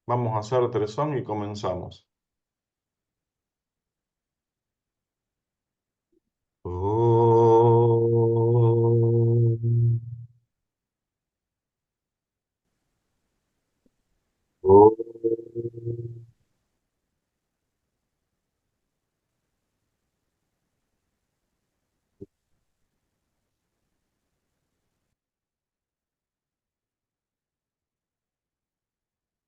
Vamos a hacer tresón y comenzamos. Om. Om.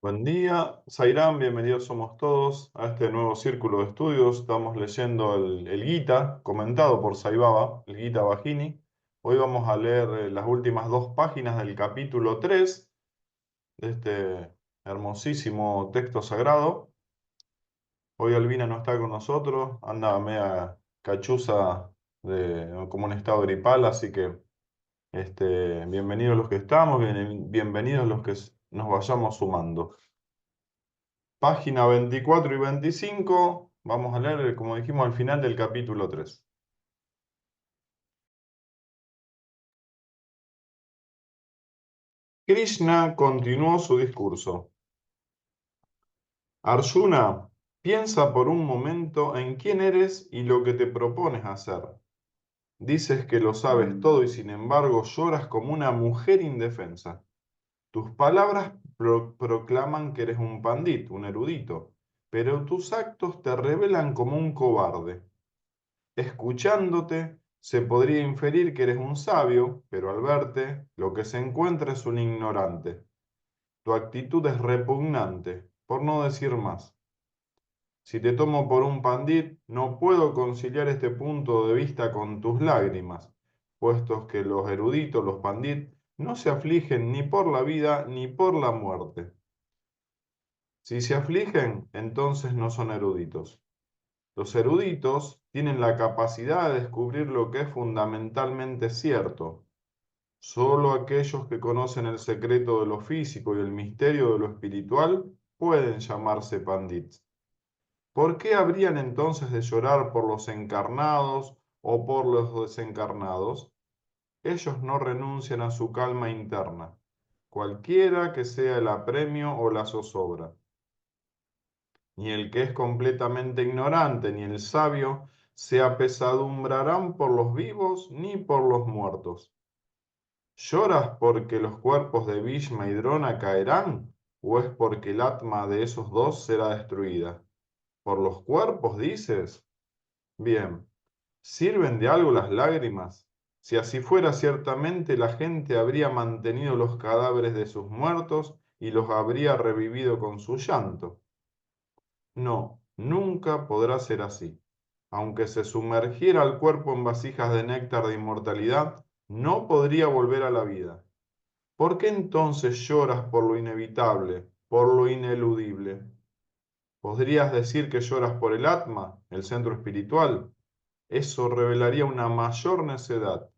Buen día, Sairán, bienvenidos somos todos a este nuevo círculo de estudios. Estamos leyendo el Gita, comentado por Sai Baba, el Gita Bajini. Hoy vamos a leer las últimas dos páginas del capítulo 3 de este hermosísimo texto sagrado. Hoy Albina no está con nosotros, anda media cachuza como un estado gripal, así que bienvenidos los que estamos, bienvenidos los que nos vayamos sumando. Página 24 y 25, vamos a leer, como dijimos, al final del capítulo 3. Krishna continuó su discurso. Arjuna, piensa por un momento en quién eres y lo que te propones hacer. Dices que lo sabes todo y sin embargo lloras como una mujer indefensa. Tus palabras proclaman que eres un pandit, un erudito, pero tus actos te revelan como un cobarde. Escuchándote, se podría inferir que eres un sabio, pero al verte, lo que se encuentra es un ignorante. Tu actitud es repugnante, por no decir más. Si te tomo por un pandit, no puedo conciliar este punto de vista con tus lágrimas, puestos que los eruditos, los pandit, no se afligen ni por la vida ni por la muerte. Si se afligen, entonces no son eruditos. Los eruditos tienen la capacidad de descubrir lo que es fundamentalmente cierto. Solo aquellos que conocen el secreto de lo físico y el misterio de lo espiritual pueden llamarse pandits. ¿Por qué habrían entonces de llorar por los encarnados o por los desencarnados? Ellos no renuncian a su calma interna, cualquiera que sea el apremio o la zozobra. Ni el que es completamente ignorante, ni el sabio, se apesadumbrarán por los vivos ni por los muertos. ¿Lloras porque los cuerpos de Bhishma y Drona caerán? ¿O es porque el atma de esos dos será destruida? ¿Por los cuerpos, dices? Bien, ¿sirven de algo las lágrimas? Si así fuera, ciertamente la gente habría mantenido los cadáveres de sus muertos y los habría revivido con su llanto. No, nunca podrá ser así. Aunque se sumergiera el cuerpo en vasijas de néctar de inmortalidad, no podría volver a la vida. ¿Por qué entonces lloras por lo inevitable, por lo ineludible? ¿Podrías decir que lloras por el Atma, el centro espiritual? Eso revelaría una mayor necedad.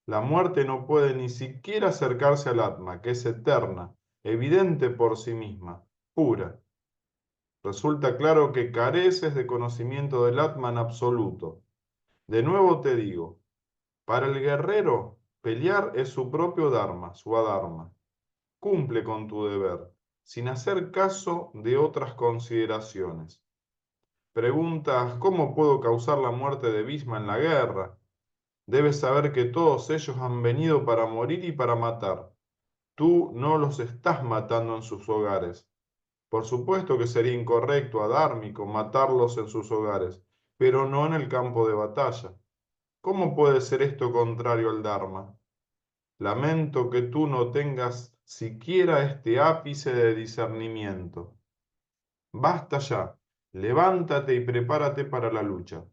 La muerte no puede ni siquiera acercarse al Atma, que es eterna, evidente por sí misma, pura. Resulta claro que careces de conocimiento del Atman absoluto. De nuevo te digo, para el guerrero, pelear es su propio dharma, su adharma. Cumple con tu deber, sin hacer caso de otras consideraciones. Preguntas, ¿cómo puedo causar la muerte de Bhishma en la guerra? Debes saber que todos ellos han venido para morir y para matar. Tú no los estás matando en sus hogares. Por supuesto que sería incorrecto, adármico, matarlos en sus hogares, pero no en el campo de batalla. ¿Cómo puede ser esto contrario al Dharma? Lamento que tú no tengas siquiera este ápice de discernimiento. Basta ya, levántate y prepárate para la lucha.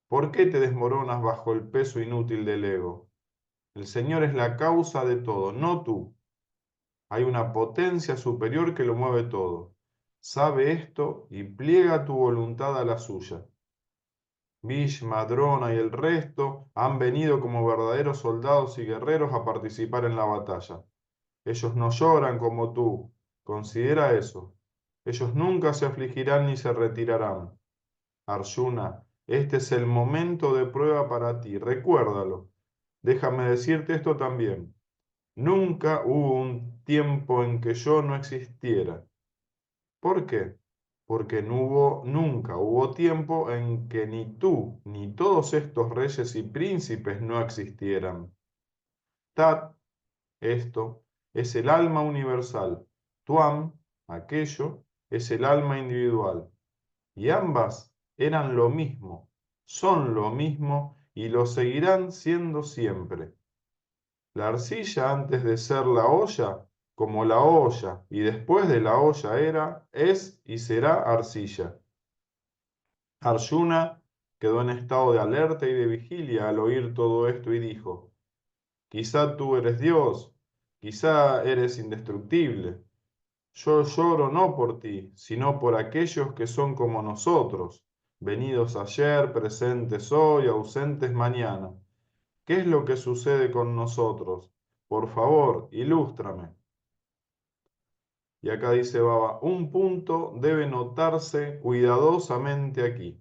¿Por qué te desmoronas bajo el peso inútil del ego? El Señor es la causa de todo, no tú. Hay una potencia superior que lo mueve todo. Sabe esto y pliega tu voluntad a la suya. Bhishma, Drona y el resto han venido como verdaderos soldados y guerreros a participar en la batalla. Ellos no lloran como tú. Considera eso. Ellos nunca se afligirán ni se retirarán. Arjuna, este es el momento de prueba para ti. Recuérdalo. Déjame decirte esto también. Nunca hubo un tiempo en que yo no existiera. ¿Por qué? Porque nunca hubo tiempo en que ni tú ni todos estos reyes y príncipes no existieran. Tat, esto, es el alma universal. Tuam, aquello, es el alma individual. Y ambas eran lo mismo, son lo mismo y lo seguirán siendo siempre. La arcilla antes de ser la olla, como la olla, y después de la olla era, es y será arcilla. Arjuna quedó en estado de alerta y de vigilia al oír todo esto y dijo, quizá tú eres Dios, quizá eres indestructible. Yo lloro no por ti, sino por aquellos que son como nosotros, venidos ayer, presentes hoy, ausentes mañana. ¿Qué es lo que sucede con nosotros? Por favor, ilústrame. Y acá dice Baba, un punto debe notarse cuidadosamente aquí.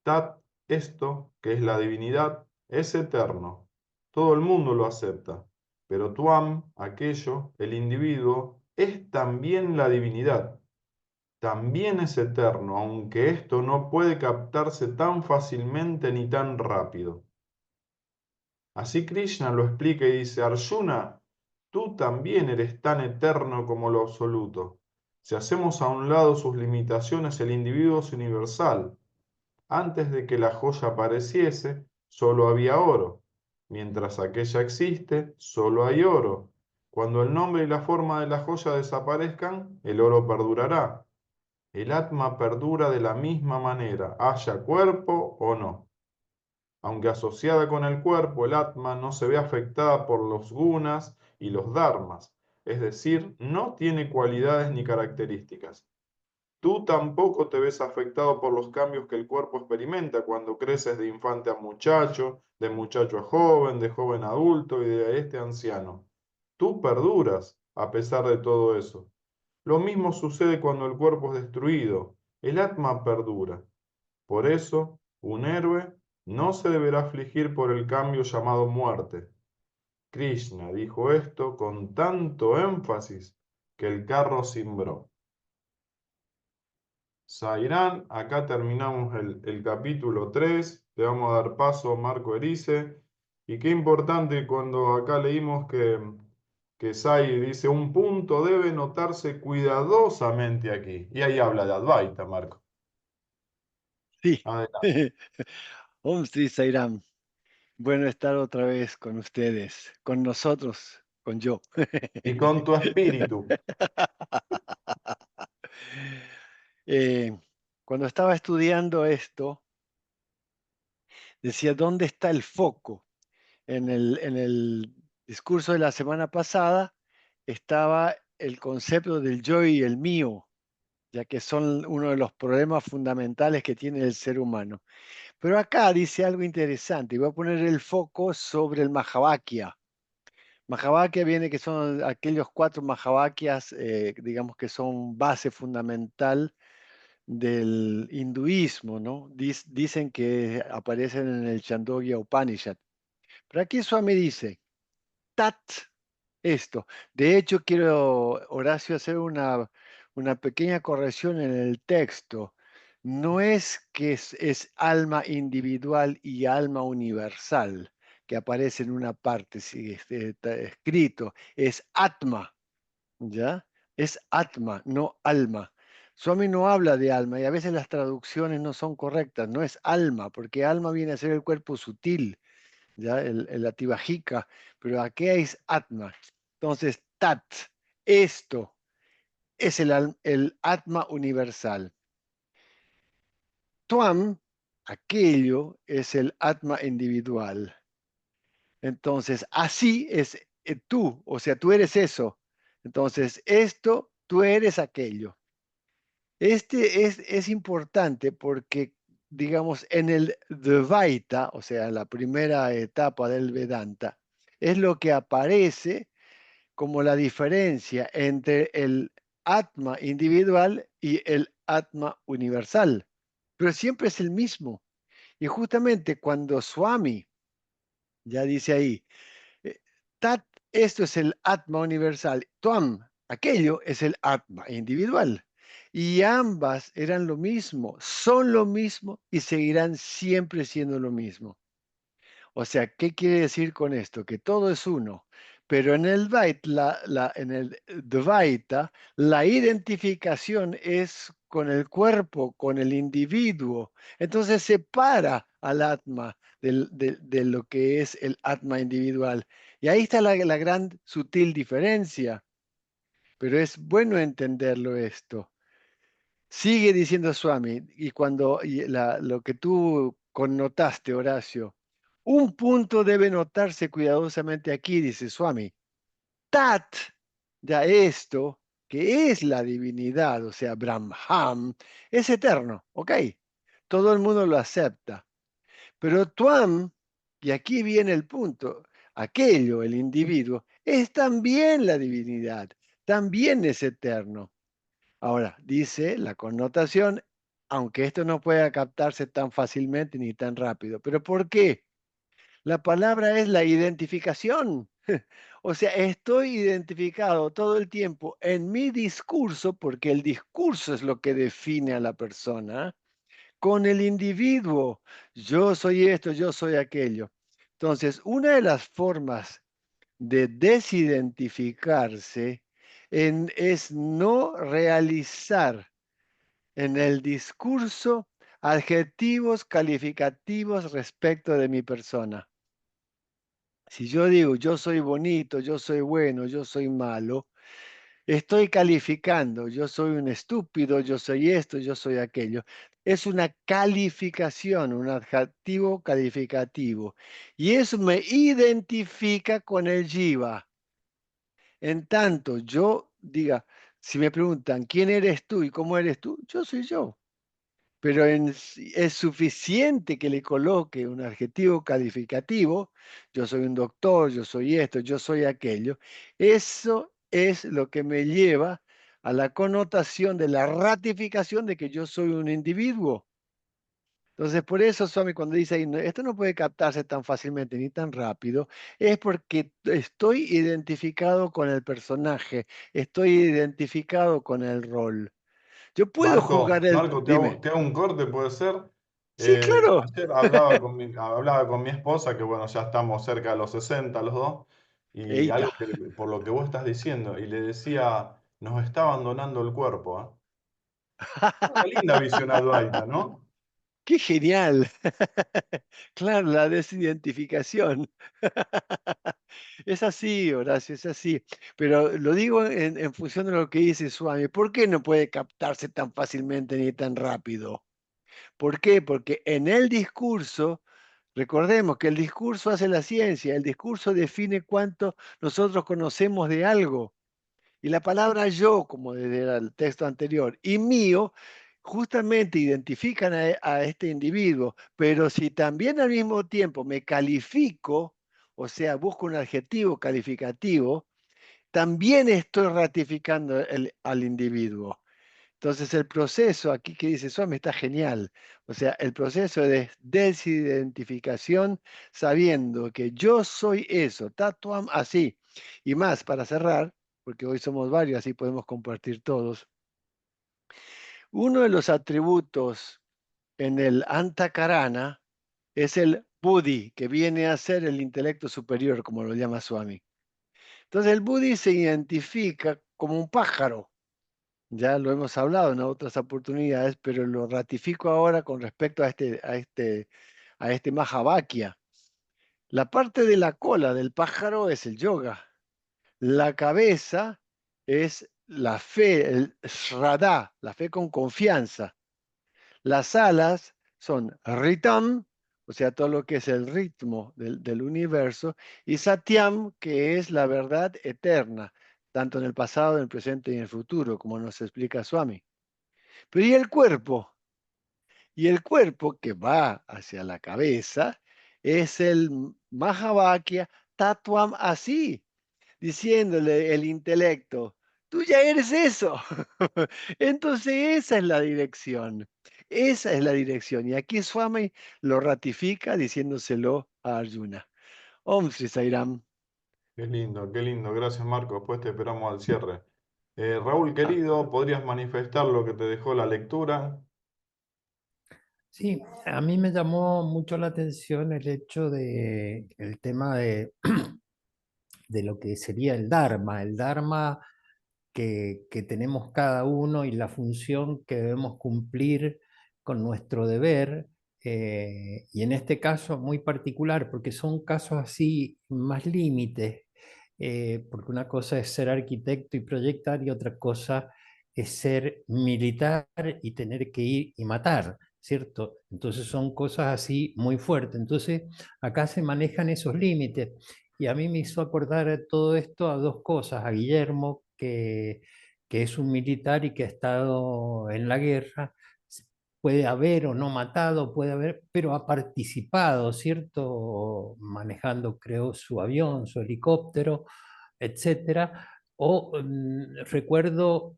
Tat, esto, que es la divinidad, es eterno. Todo el mundo lo acepta. Pero Tuam, aquello, el individuo, es también la divinidad. También es eterno, aunque esto no puede captarse tan fácilmente ni tan rápido. Así Krishna lo explica y dice, Arjuna, tú también eres tan eterno como lo absoluto. Si hacemos a un lado sus limitaciones, el individuo es universal. Antes de que la joya apareciese, solo había oro. Mientras aquella existe, solo hay oro. Cuando el nombre y la forma de la joya desaparezcan, el oro perdurará. El Atma perdura de la misma manera, haya cuerpo o no. Aunque asociada con el cuerpo, el Atma no se ve afectada por los gunas y los dharmas, es decir, no tiene cualidades ni características. Tú tampoco te ves afectado por los cambios que el cuerpo experimenta cuando creces de infante a muchacho, de muchacho a joven, de joven a adulto y de este a anciano. Tú perduras a pesar de todo eso. Lo mismo sucede cuando el cuerpo es destruido. El Atma perdura. Por eso, un héroe no se deberá afligir por el cambio llamado muerte. Krishna dijo esto con tanto énfasis que el carro cimbró. Sairán, acá terminamos el capítulo 3. Le vamos a dar paso a Marco Erice. Y qué importante cuando acá leímos que Sai dice, un punto debe notarse cuidadosamente aquí. Y ahí habla de Advaita, Marco. Sí. Adelante. Om Sri Sairam. Bueno estar otra vez con ustedes, con nosotros, con yo. Y con tu espíritu. Eh, Cuando estaba estudiando esto, decía, ¿dónde está el foco? En el discurso de la semana pasada estaba el concepto del yo y el mío, ya que son uno de los problemas fundamentales que tiene el ser humano. Pero acá dice algo interesante, y voy a poner el foco sobre el Mahavakya. Mahavakya viene que son aquellos cuatro Mahavakyas, digamos que son base fundamental del hinduismo, ¿no? Dicen que aparecen en el Chandogya Upanishad. Pero aquí Swami dice, Tat, esto. De hecho, quiero, Horacio, hacer una pequeña corrección en el texto. No es que es alma individual y alma universal, que aparece en una parte, sí, está escrito, es Atma, ¿ya? Es Atma, no alma. Swami no habla de alma y a veces las traducciones no son correctas, no es alma, porque alma viene a ser el cuerpo sutil, ¿ya? La tibajika, pero aquí es Atma. Entonces, Tat, esto es el Atma universal. Tuam, aquello es el Atma individual. Entonces, así es tú, o sea, tú eres eso. Entonces, esto, tú eres aquello. Este es importante porque, digamos, en el Dvaita, o sea, la primera etapa del Vedanta, es lo que aparece como la diferencia entre el Atma individual y el Atma universal. Pero siempre es el mismo. Y justamente cuando Swami ya dice ahí, eh, Tat, esto es el Atma universal, Tuam, Aquello es el Atma individual. Y ambas eran lo mismo, son lo mismo y seguirán siempre siendo lo mismo. O sea, ¿qué quiere decir con esto? Que todo es uno. Pero en el en el Dvaita, la identificación es con el cuerpo, con el individuo. Entonces separa al Atma de lo que es el Atma individual. Y ahí está la gran sutil diferencia. Pero es bueno entenderlo esto. Sigue diciendo Swami, y lo que tú connotaste, Horacio, un punto debe notarse cuidadosamente aquí, dice Swami. Tat, ya esto, que es la divinidad, o sea, Brahman, es eterno, ¿ok? Todo el mundo lo acepta. Pero Tuam, y aquí viene el punto, aquello, el individuo, es también la divinidad, también es eterno. Ahora, dice la connotación, aunque esto no pueda captarse tan fácilmente ni tan rápido. ¿Pero por qué? La palabra es la identificación. O sea, estoy identificado todo el tiempo en mi discurso, porque el discurso es lo que define a la persona, con el individuo. Yo soy esto, yo soy aquello. Entonces, una de las formas de desidentificarse es no realizar en el discurso adjetivos calificativos respecto de mi persona. Si yo digo yo soy bonito, yo soy bueno, yo soy malo, estoy calificando, yo soy un estúpido, yo soy esto, yo soy aquello. Es una calificación, un adjetivo calificativo. Y eso me identifica con el jiva. En tanto yo diga, si me preguntan, ¿quién eres tú y cómo eres tú? Yo soy yo. Pero es suficiente que le coloque un adjetivo calificativo, yo soy un doctor, yo soy esto, yo soy aquello, eso es lo que me lleva a la connotación de la ratificación de que yo soy un individuo. Entonces, por eso Swami cuando dice ahí, esto no puede captarse tan fácilmente ni tan rápido, es porque estoy identificado con el personaje, estoy identificado con el rol. Yo puedo jugar Marco, dime. te hago un corte, puede ser. Sí, claro. Ayer hablaba con mi esposa, que bueno, ya estamos cerca de los 60 los dos, y Eita, algo que, por lo que vos estás diciendo, y le decía, nos está abandonando el cuerpo, ¿eh? Una linda visión advaita, ¿no? qué genial. Claro, la desidentificación. Es así, Horacio, es así. Pero lo digo en función de lo que dice Swami. ¿Por qué no puede captarse tan fácilmente ni tan rápido? ¿Por qué? Porque en el discurso, recordemos que el discurso hace la ciencia, el discurso define cuánto nosotros conocemos de algo. Y la palabra yo, como desde el texto anterior, y mío, justamente identifican a este individuo, pero si también al mismo tiempo me califico, o sea, busco un adjetivo calificativo, también estoy ratificando al individuo. Entonces el proceso aquí que dice Swami está genial. O sea, el proceso de desidentificación sabiendo que yo soy eso, tatuam así. Y más, para cerrar, porque hoy somos varios, así podemos compartir todos. Uno de los atributos en el Antakarana es el Buddhi, que viene a ser el intelecto superior, como lo llama Swami. Entonces el Buddhi se identifica como un pájaro. Ya lo hemos hablado en otras oportunidades, pero lo ratifico ahora con respecto a este Mahavakya. La parte de la cola del pájaro es el yoga. La cabeza es la fe, el Shraddha, la fe con confianza. Las alas son Ritam, o sea, todo lo que es el ritmo del universo, y Satyam, que es la verdad eterna, tanto en el pasado, en el presente y en el futuro, como nos explica Swami. Pero ¿y el cuerpo? Y el cuerpo que va hacia la cabeza es el Mahavakya Tatuam así, diciéndole el intelecto, tú ya eres eso. Entonces esa es la dirección, esa es la dirección. Y aquí Swami lo ratifica diciéndoselo a Arjuna. Om Sri Sairam. Qué lindo, qué lindo. Gracias, Marco. Después te esperamos al cierre. Raúl querido, ¿podrías manifestar lo que te dejó la lectura? Sí, a mí me llamó mucho la atención el hecho de el tema de lo que sería el Dharma que tenemos cada uno y la función que debemos cumplir con nuestro deber, y en este caso muy particular, porque son casos así más límites, porque una cosa es ser arquitecto y proyectar y otra cosa es ser militar y tener que ir y matar, ¿cierto? Entonces son cosas así muy fuertes. Entonces acá se manejan esos límites. Y a mí me hizo acordar todo esto a dos cosas, a Guillermo, que es un militar y que ha estado en la guerra, puede haber o no matado, puede haber, pero ha participado, ¿cierto? Manejando, creo, su avión, su helicóptero, etcétera. O recuerdo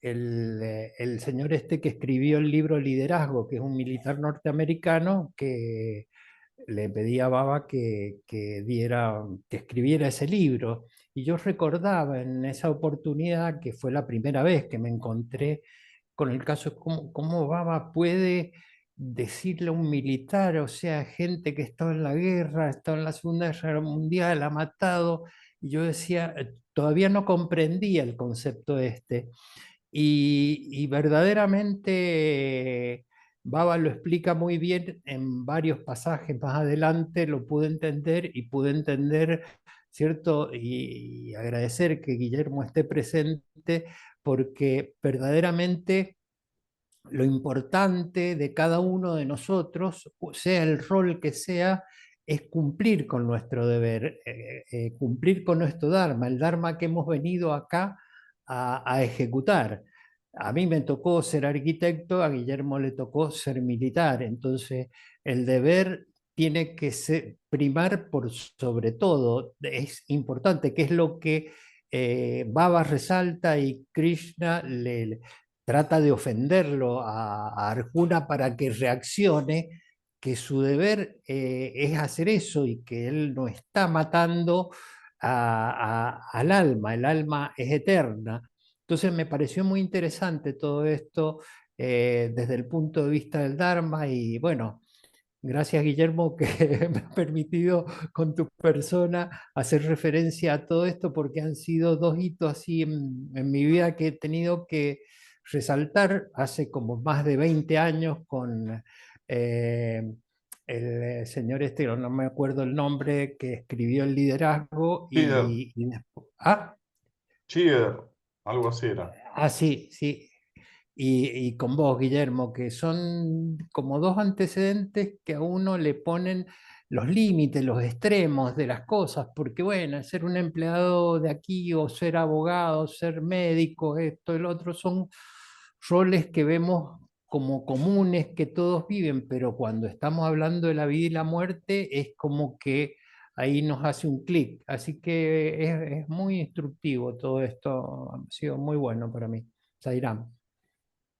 el señor este que escribió el libro Liderazgo, que es un militar norteamericano que le pedí a Baba que escribiera ese libro. Y yo recordaba en esa oportunidad que fue la primera vez que me encontré con el caso, cómo Baba puede decirle a un militar, o sea, gente que estaba en la guerra, estaba en la Segunda Guerra Mundial, ha matado, y yo decía, todavía no comprendía el concepto este. Y verdaderamente Baba lo explica muy bien en varios pasajes más adelante, lo pude entender y pude entender, ¿cierto? Y agradecer que Guillermo esté presente porque verdaderamente lo importante de cada uno de nosotros, sea el rol que sea, es cumplir con nuestro deber, cumplir con nuestro Dharma, el Dharma que hemos venido acá a ejecutar. A mí me tocó ser arquitecto, a Guillermo le tocó ser militar, entonces el deber tiene que primar por sobre todo. Es importante, que es lo que Baba resalta y Krishna trata de ofenderlo a Arjuna para que reaccione, que su deber es hacer eso y que él no está matando al alma, el alma es eterna. Entonces me pareció muy interesante todo esto desde el punto de vista del Dharma y bueno, gracias, Guillermo, que me ha permitido con tu persona hacer referencia a todo esto, porque han sido dos hitos así en mi vida que he tenido que resaltar hace como más de 20 años con el señor este, no me acuerdo el nombre, que escribió El liderazgo Cheater, y después... Ah, cheater, algo así era. sí, sí. Y con vos, Guillermo, que son como dos antecedentes que a uno le ponen los límites, los extremos de las cosas, porque bueno, ser un empleado de aquí o ser abogado, ser médico, esto, el otro, son roles que vemos como comunes que todos viven, pero cuando estamos hablando de la vida y la muerte es como que ahí nos hace un clic. Así que es muy instructivo todo esto, ha sido muy bueno para mí. Zairán.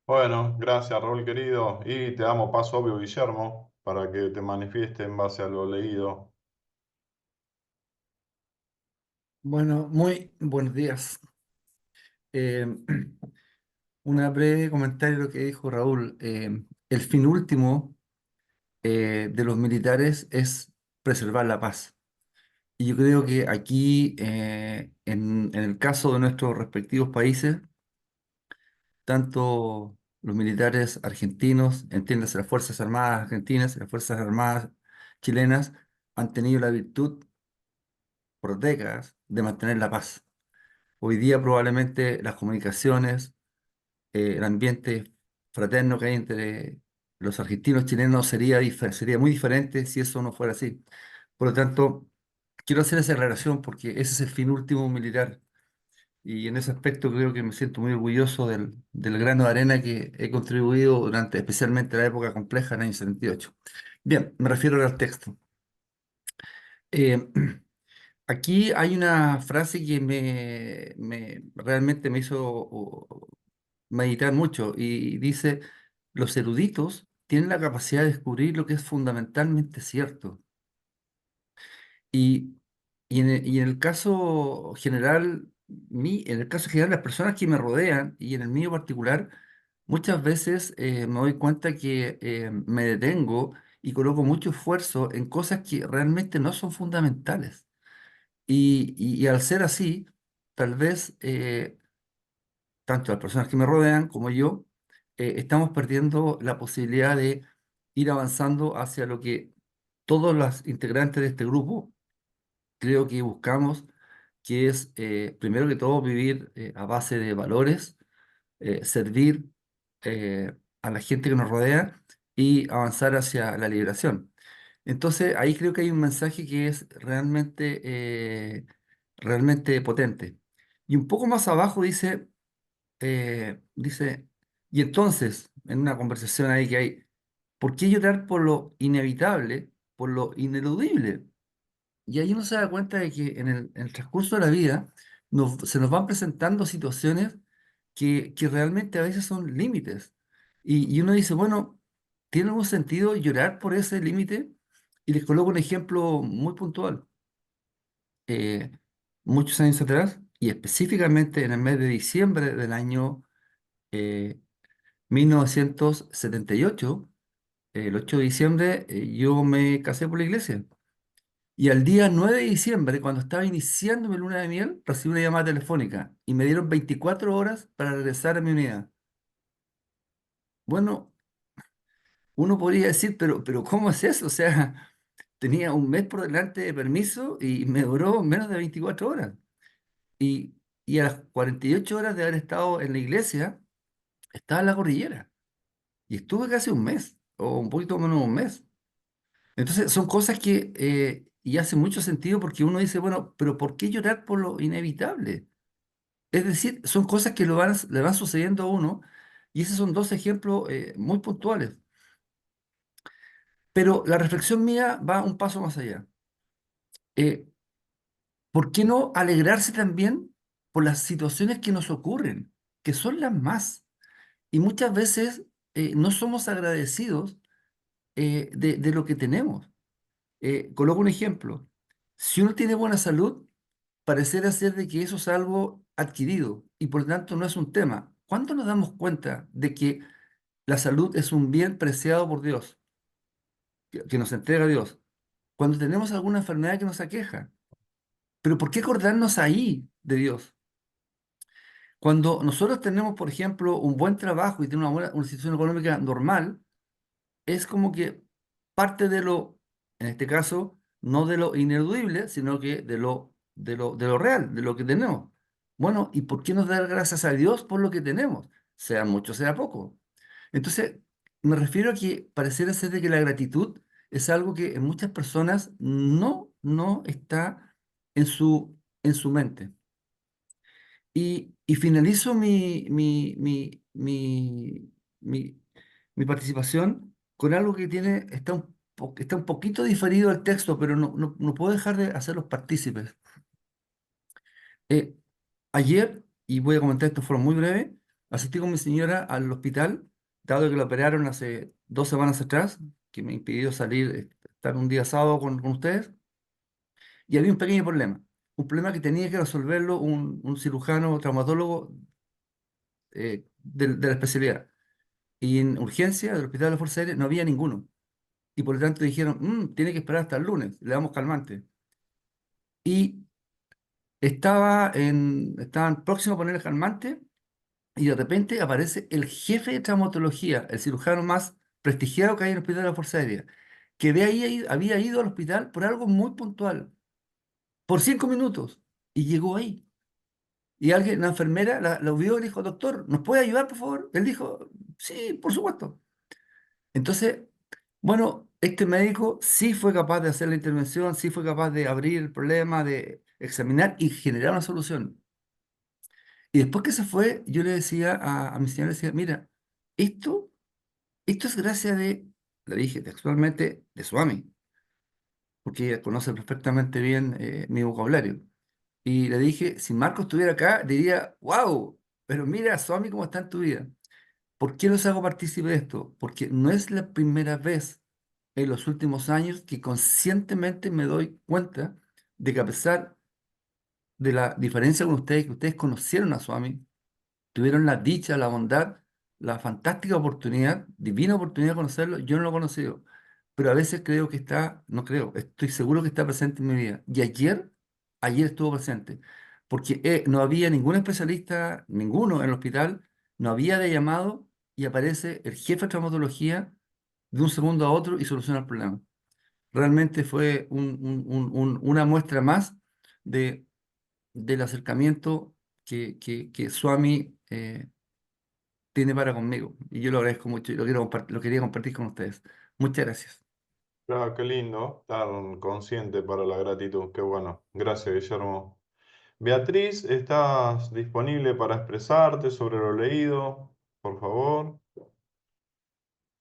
Bueno, gracias Raúl querido. Y te damos paso obvio, Guillermo, para que te manifieste en base a lo leído. Bueno, muy buenos días. Eh, una breve comentario de lo que dijo Raúl. El fin último de los militares es preservar la paz. Y yo creo que aquí, en el caso de nuestros respectivos países, tanto los militares argentinos, entiéndase las Fuerzas Armadas argentinas y las Fuerzas Armadas chilenas, han tenido la virtud por décadas de mantener la paz. Hoy día probablemente las comunicaciones, el ambiente fraterno que hay entre los argentinos y chilenos sería muy diferente si eso no fuera así. Por lo tanto, quiero hacer esa aclaración porque ese es el fin último militar. Y en ese aspecto creo que me siento muy orgulloso del grano de arena que he contribuido durante especialmente la época compleja del año 78. Bien, me refiero al texto. Eh, Aquí hay una frase que realmente me hizo meditar mucho y dice, los eruditos tienen la capacidad de descubrir lo que es fundamentalmente cierto. Y, y en el caso general en el caso general, las personas que me rodean y en el mío particular, muchas veces me doy cuenta que me detengo y coloco mucho esfuerzo en cosas que realmente no son fundamentales. Y al ser así, tal vez tanto las personas que me rodean como yo, estamos perdiendo la posibilidad de ir avanzando hacia lo que todos los integrantes de este grupo creo que buscamos, que es, primero que todo, vivir a base de valores, servir a la gente que nos rodea y avanzar hacia la liberación. Entonces, ahí creo que hay un mensaje que es realmente potente. Y un poco más abajo dice, y entonces, en una conversación ahí que hay, ¿por qué llorar por lo inevitable, por lo ineludible? Y ahí uno se da cuenta de que en el transcurso de la vida se nos van presentando situaciones que realmente a veces son límites. Y uno dice, bueno, ¿tiene algún sentido llorar por ese límite? Y les coloco un ejemplo muy puntual. Eh, Muchos años atrás, y específicamente en el mes de diciembre del año eh, 1978, el 8 de diciembre, yo me casé por la iglesia. Y al día 9 de diciembre, cuando estaba iniciando mi luna de miel, recibí una llamada telefónica y me dieron 24 horas para regresar a mi unidad. Bueno, uno podría decir, pero ¿cómo es eso? O sea, tenía un mes por delante de permiso y me duró menos de 24 horas. Y, y a las 48 horas de haber estado en la iglesia, estaba en la cordillera. Y estuve casi un mes, o un poquito menos de un mes. Entonces, son cosas que, y hace mucho sentido porque uno dice, bueno, pero ¿por qué llorar por lo inevitable? Es decir, son cosas que le van sucediendo a uno, y esos son dos ejemplos muy puntuales. Pero la reflexión mía va un paso más allá. Eh, ¿Por qué no alegrarse también por las situaciones que nos ocurren, que son las más? Y muchas veces no somos agradecidos de lo que tenemos. Coloco un ejemplo. Si uno tiene buena salud, pareciera ser de que eso es algo adquirido y por lo tanto no es un tema. ¿Cuándo nos damos cuenta de que la salud es un bien preciado por Dios, que nos entrega Dios? Cuando tenemos alguna enfermedad que nos aqueja. Pero ¿por qué acordarnos ahí de Dios? Cuando nosotros tenemos, por ejemplo, un buen trabajo y tenemos una situación económica normal, es como que parte de lo, en este caso, no de lo ineludible, sino que de lo real, de lo que tenemos. Bueno, ¿y por qué no dar gracias a Dios por lo que tenemos? Sea mucho, sea poco. Entonces, me refiero a que pareciera ser de que la gratitud es algo que en muchas personas no está en su mente. Y finalizo mi, mi participación con algo que está un poquito diferido al texto, pero no puedo dejar de hacerlos partícipes. Eh, Ayer, y voy a comentar esto de forma muy breve, asistí con mi señora al hospital, dado que la operaron hace 2 semanas atrás, que me impidió salir, estar un día sábado con ustedes, y había un pequeño problema. Un problema que tenía que resolverlo un cirujano traumatólogo de la especialidad. Y en urgencia del Hospital de la Fuerza Aérea no había ninguno. Y por lo tanto dijeron, tiene que esperar hasta el lunes, le damos calmante. Y estaban próximos a poner el calmante y de repente aparece el jefe de traumatología, el cirujano más prestigiado que hay en el Hospital de la Fuerza Aérea, que había ido al hospital por algo muy puntual, por 5 minutos, y llegó ahí. Y alguien, la enfermera, lo vio y dijo, doctor, ¿nos puede ayudar, por favor? Él dijo, sí, por supuesto. Entonces, bueno, este médico sí fue capaz de hacer la intervención, sí fue capaz de abrir el problema, de examinar y generar una solución. Y después que se fue, yo le decía a mi señora, le decía, mira, esto, esto es gracia le dije textualmente, de Swami, porque ella conoce perfectamente bien mi vocabulario. Y le dije, si Marco estuviera acá, diría, wow, pero mira, Swami, cómo está en tu vida. ¿Por qué los hago partícipe de esto? Porque no es la primera vez en los últimos años que conscientemente me doy cuenta de que a pesar de la diferencia con ustedes, que ustedes conocieron a Swami, tuvieron la dicha, la bondad, la fantástica oportunidad, divina oportunidad de conocerlo. Yo no lo he conocido, pero a veces creo que está, no creo, estoy seguro que está presente en mi vida. Y ayer estuvo presente, porque no había ningún especialista, ninguno en el hospital, no había de llamado y aparece el jefe de traumatología de un segundo a otro y soluciona el problema. Realmente fue una muestra más de, del acercamiento que Swami tiene para conmigo. Y yo lo agradezco mucho y lo quería compartir con ustedes. Muchas gracias. Claro, qué lindo, tan consciente para la gratitud, qué bueno. Gracias, Guillermo. Beatriz, ¿estás disponible para expresarte sobre lo leído? Por favor,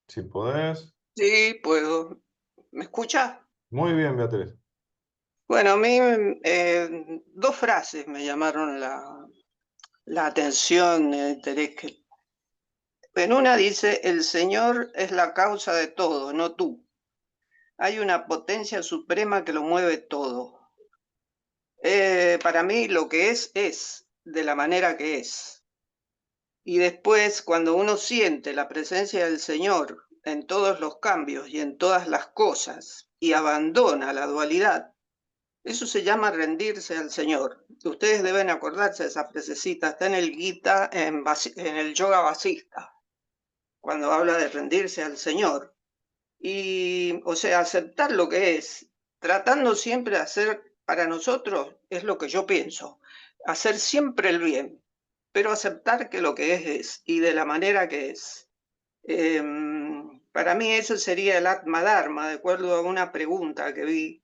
si podés. Sí, puedo. ¿Me escucha? Muy bien, Beatriz. Bueno, a mí dos frases me llamaron la atención, el interés. En una dice, el Señor es la causa de todo, no tú. Hay una potencia suprema que lo mueve todo. Para mí lo que es de la manera que es. Y después, cuando uno siente la presencia del Señor en todos los cambios y en todas las cosas y abandona la dualidad, eso se llama rendirse al Señor. Ustedes deben acordarse de esa frasecita, está en el Gita, en el Yoga Vasista, cuando habla de rendirse al Señor. Y, o sea, aceptar lo que es, tratando siempre de hacer para nosotros, es lo que yo pienso, hacer siempre el bien, pero aceptar que lo que es y de la manera que es. Eh, para mí eso sería el Atma Dharma, de acuerdo a una pregunta que vi.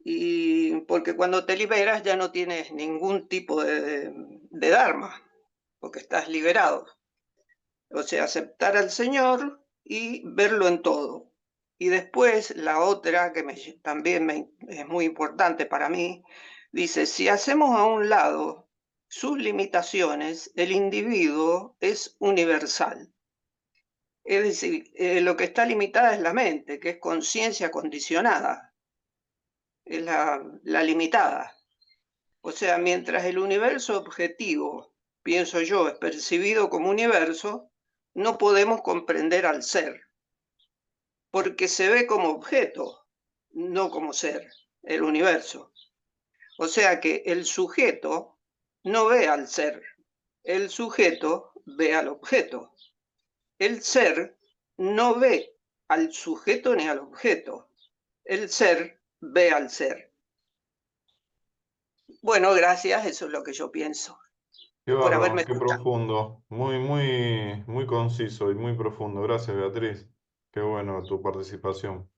Y porque cuando te liberas ya no tienes ningún tipo de Dharma, porque estás liberado. O sea, aceptar al Señor y verlo en todo. Y después la otra, que también es muy importante para mí, dice, si hacemos a un lado sus limitaciones, el individuo es universal. Es decir, lo que está limitada es la mente, que es conciencia condicionada, es la limitada. O sea, mientras el universo objetivo, pienso yo, es percibido como universo, no podemos comprender al ser, porque se ve como objeto, no como ser, el universo. O sea que el sujeto no ve al ser, el sujeto ve al objeto. El ser no ve al sujeto ni al objeto, el ser ve al ser. Bueno, gracias, eso es lo que yo pienso, Qué por haberme bárbaro, qué escuchado. profundo. Muy, muy, muy conciso y muy profundo. Gracias, Beatriz. Qué bueno tu participación.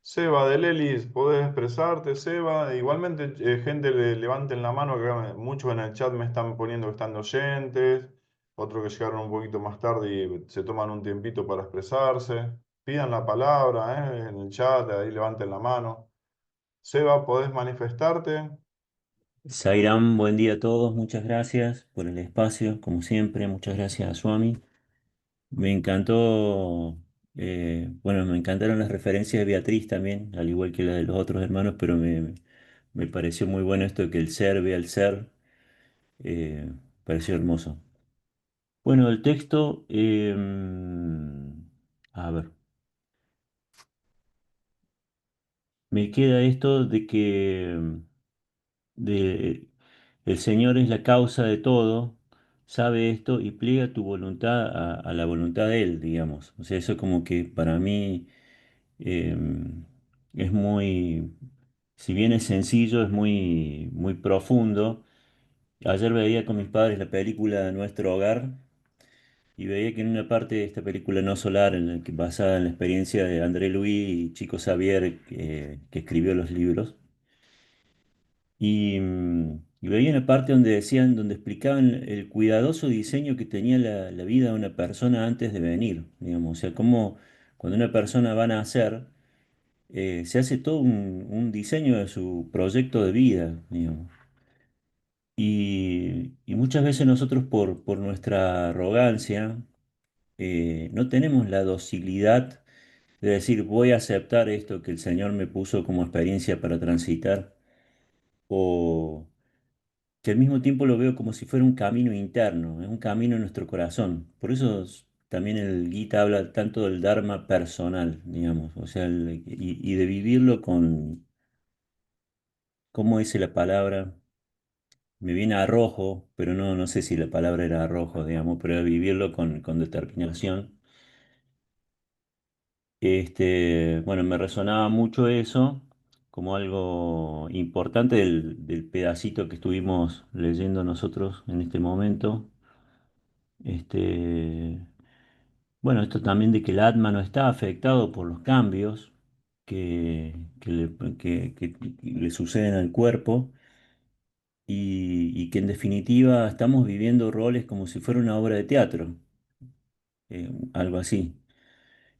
Seba de Lelis, ¿podés expresarte, Seba? Igualmente, gente, levanten la mano, que acá muchos en el chat me están poniendo que están oyentes, otros que llegaron un poquito más tarde y se toman un tiempito para expresarse. Pidan la palabra, en el chat, ahí levanten la mano. Seba, ¿podés manifestarte? Sairam, buen día a todos, muchas gracias por el espacio, como siempre, muchas gracias a Swami. Me encantó, bueno, me encantaron las referencias de Beatriz también, al igual que la de los otros hermanos, pero me pareció muy bueno esto de que el ser ve al ser, eh, pareció hermoso. Bueno, el texto, a ver, me queda esto de que de, el Señor es la causa de todo, sabe esto y pliega tu voluntad a la voluntad de Él, digamos. O sea, eso como que para mí eh, es muy, si bien es sencillo, es muy, muy profundo. Ayer veía con mis padres la película Nuestro Hogar y veía que en una parte de esta película no solar, basada en la experiencia de André Louis y Chico Xavier, que escribió los libros, y veía una parte donde decían, donde explicaban el cuidadoso diseño que tenía la vida de una persona antes de venir, digamos. O sea, cómo cuando una persona va a nacer, se hace todo un diseño de su proyecto de vida, digamos. Y muchas veces nosotros por nuestra arrogancia no tenemos la docilidad de decir voy a aceptar esto que el Señor me puso como experiencia para transitar, o que al mismo tiempo lo veo como si fuera un camino interno, es un camino en nuestro corazón. Por eso también el Gita habla tanto del Dharma personal, digamos, o sea, y de vivirlo con, ¿cómo dice la palabra? Me viene arrojo, pero no sé si la palabra era arrojo, digamos, pero de vivirlo con determinación. Bueno, me resonaba mucho eso como algo importante del pedacito que estuvimos leyendo nosotros en este momento. Este, bueno, esto también de que el Atma no está afectado por los cambios que le suceden al cuerpo y que en definitiva estamos viviendo roles como si fuera una obra de teatro, algo así.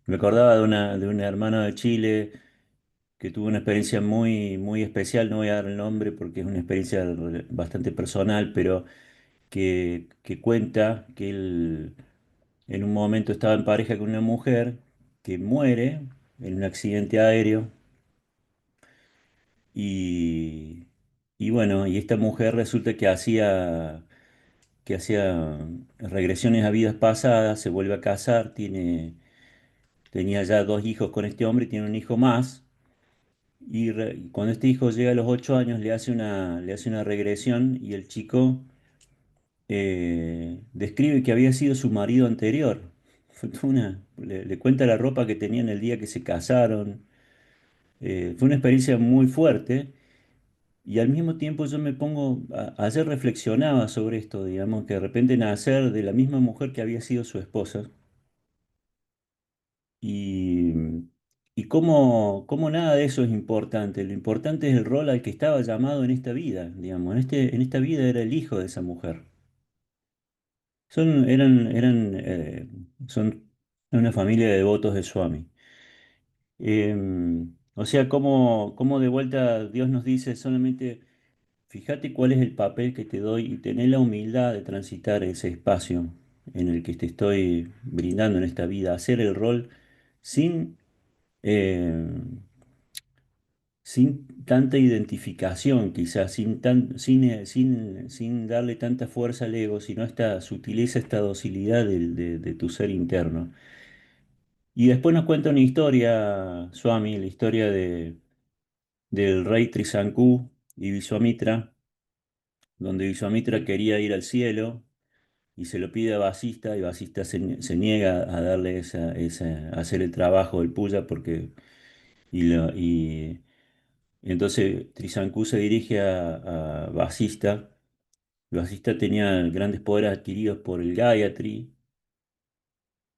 Me acordaba de una hermana de Chile que tuvo una experiencia muy, muy especial, no voy a dar el nombre porque es una experiencia bastante personal, pero que cuenta que él en un momento estaba en pareja con una mujer que muere en un accidente aéreo y, y bueno, y esta mujer resulta que hacía regresiones a vidas pasadas, se vuelve a casar, tenía ya 2 hijos con este hombre y tiene un hijo más. Y cuando este hijo llega a los 8 años le hace una regresión y el chico describe que había sido su marido anterior. Le cuenta la ropa que tenían el día que se casaron. Fue una experiencia muy fuerte y al mismo tiempo yo me pongo, ayer reflexionaba sobre esto, digamos, que de repente nacer de la misma mujer que había sido su esposa y, y cómo nada de eso es importante. Lo importante es el rol al que estaba llamado en esta vida, digamos, en esta vida era el hijo de esa mujer. Son una familia de devotos de Swami. O sea, cómo de vuelta Dios nos dice solamente, fíjate cuál es el papel que te doy y tener la humildad de transitar ese espacio en el que te estoy brindando en esta vida, hacer el rol sin, eh, sin tanta identificación, quizás, sin darle tanta fuerza al ego, sino esta sutileza, esta docilidad de tu ser interno. Y después nos cuenta una historia, Swami, la historia del rey Trisanku y Visuamitra, donde Visuamitra quería ir al cielo y se lo pide a Vasista y Vasista se niega a darle a hacer el trabajo del puya y entonces Trisanku se dirige a Vasista. Vasista tenía grandes poderes adquiridos por el Gayatri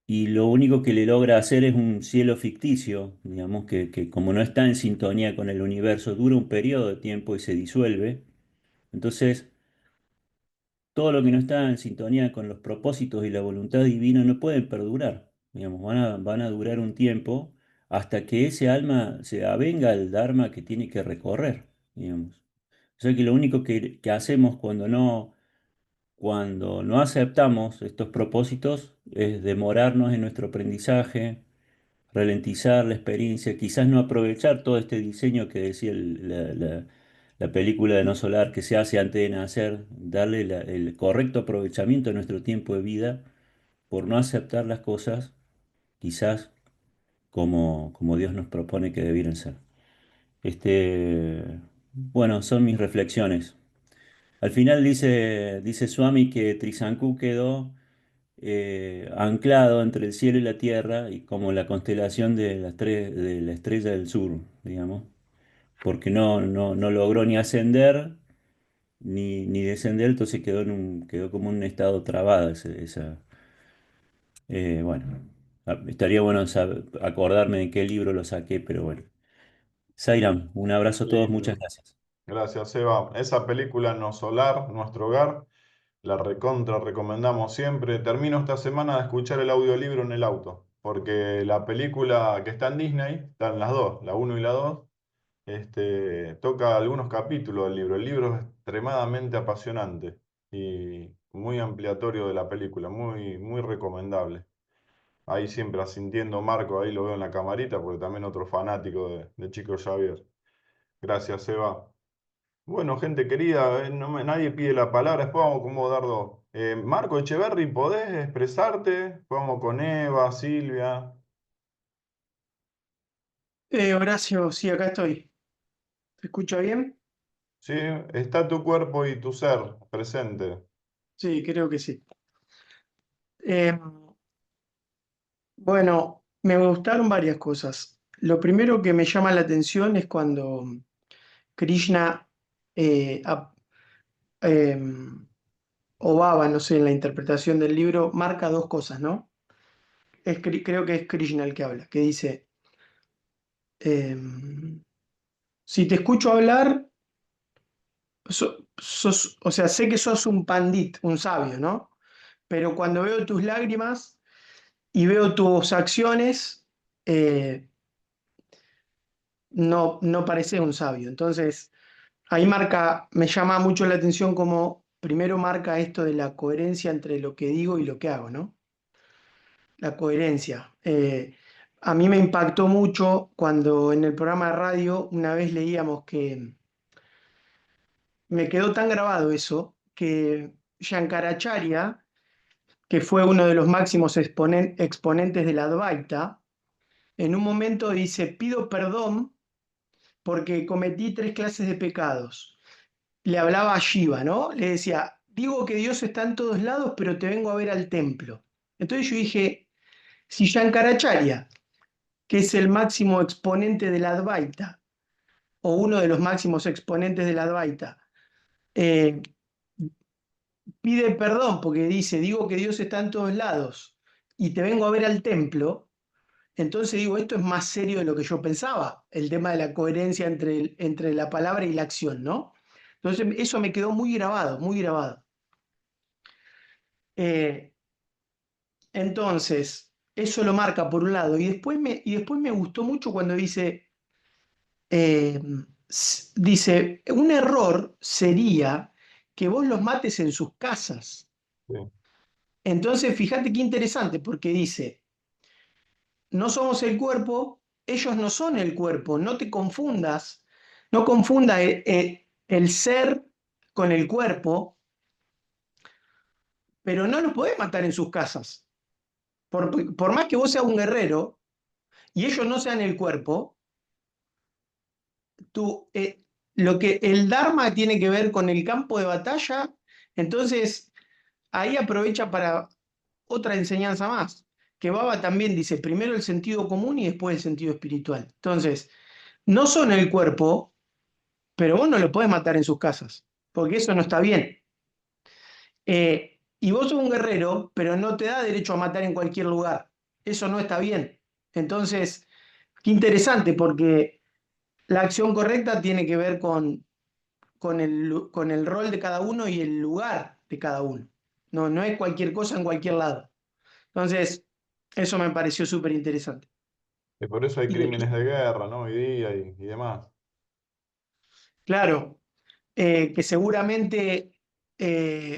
y lo único que le logra hacer es un cielo ficticio, digamos que como no está en sintonía con el universo, dura un periodo de tiempo y se disuelve. Entonces, todo lo que no está en sintonía con los propósitos y la voluntad divina no pueden perdurar, digamos, van a durar un tiempo hasta que ese alma se avenga al Dharma que tiene que recorrer, digamos. O sea que lo único que hacemos cuando no aceptamos estos propósitos es demorarnos en nuestro aprendizaje, ralentizar la experiencia, quizás no aprovechar todo este diseño que decía la película de No Solar que se hace antes de nacer, darle el correcto aprovechamiento a nuestro tiempo de vida por no aceptar las cosas quizás como Dios nos propone que debieran ser. Bueno, son mis reflexiones. Al final dice Swami que Trisanku quedó anclado entre el cielo y la tierra y como la constelación de la estrella del sur, digamos, porque no logró ni ascender ni descender, entonces quedó como en un estado trabado. Bueno, estaría bueno acordarme de qué libro lo saqué, pero bueno. Sairam, un abrazo a todos, muchas Lindo. gracias. Gracias, Eva. Esa película No Solar, Nuestro Hogar, la recontra recomendamos siempre. Termino esta semana de escuchar el audiolibro en el auto, porque la película que está en Disney, están las dos, la uno y la 2, toca algunos capítulos del libro. El libro es extremadamente apasionante y muy ampliatorio de la película, muy, muy recomendable. Ahí siempre asintiendo Marco, ahí lo veo en la camarita, porque también otro fanático de Chico Xavier. Gracias, Eva. Bueno, gente querida, nadie pide la palabra, después vamos con dar dos. Marco Echeverri, ¿podés expresarte? Vamos con Eva, Silvia. Horacio, sí, acá estoy. ¿Te escucha bien? ¿Sí? Está tu cuerpo y tu ser presente. Sí, creo que sí. Eh, bueno, me gustaron varias cosas. Lo primero que me llama la atención es cuando Krishna eh, ap- em, o Baba, no sé, en la interpretación del libro, marca dos cosas, ¿no? Creo que es Krishna el que habla, que dice, em, si te escucho hablar, o sea, sé que sos un pandit, un sabio, ¿no? Pero cuando veo tus lágrimas y veo tus acciones, eh, no pareces un sabio. Entonces, ahí marca, me llama mucho la atención como primero marca esto de la coherencia entre lo que digo y lo que hago, ¿no? La coherencia. A mí me impactó mucho cuando en el programa de radio una vez leíamos que me quedó tan grabado eso que Shankaracharya, que fue uno de los máximos exponentes de la Advaita, en un momento dice, pido perdón porque cometí 3 clases de pecados. Le hablaba a Shiva, ¿no? Le decía, digo que Dios está en todos lados, pero te vengo a ver al templo. Entonces yo dije, si Shankaracharya, que es el máximo exponente de la Advaita, o uno de los máximos exponentes de la Advaita, eh, pide perdón porque dice, digo que Dios está en todos lados y te vengo a ver al templo, entonces digo, esto es más serio de lo que yo pensaba, el tema de la coherencia entre la palabra y la acción, ¿no? Entonces eso me quedó muy grabado, muy grabado. Eh, entonces, eso lo marca por un lado. Y después me gustó mucho cuando eh, dice, un error sería que vos los mates en sus casas. Sí. Entonces, fíjate qué interesante, porque dice, no somos el cuerpo, ellos no son el cuerpo, no te confundas, no confunda el ser con el cuerpo, pero no los podés matar en sus casas. Por más que vos seas un guerrero y ellos no sean el cuerpo, tú, lo que el Dharma tiene que ver con el campo de batalla, entonces ahí aprovecha para otra enseñanza más, que Baba también dice, primero el sentido común y después el sentido espiritual. Entonces, no son el cuerpo, pero vos no lo podés matar en sus casas, porque eso no está bien. Y vos sos un guerrero, pero no te da derecho a matar en cualquier lugar. Eso no está bien. Entonces, qué interesante, porque la acción correcta tiene que ver con el rol de cada uno y el lugar de cada uno. No es cualquier cosa en cualquier lado. Entonces, eso me pareció súper interesante. Y por eso hay Y crímenes de guerra, ¿no? Hoy día y demás. claro, que seguramente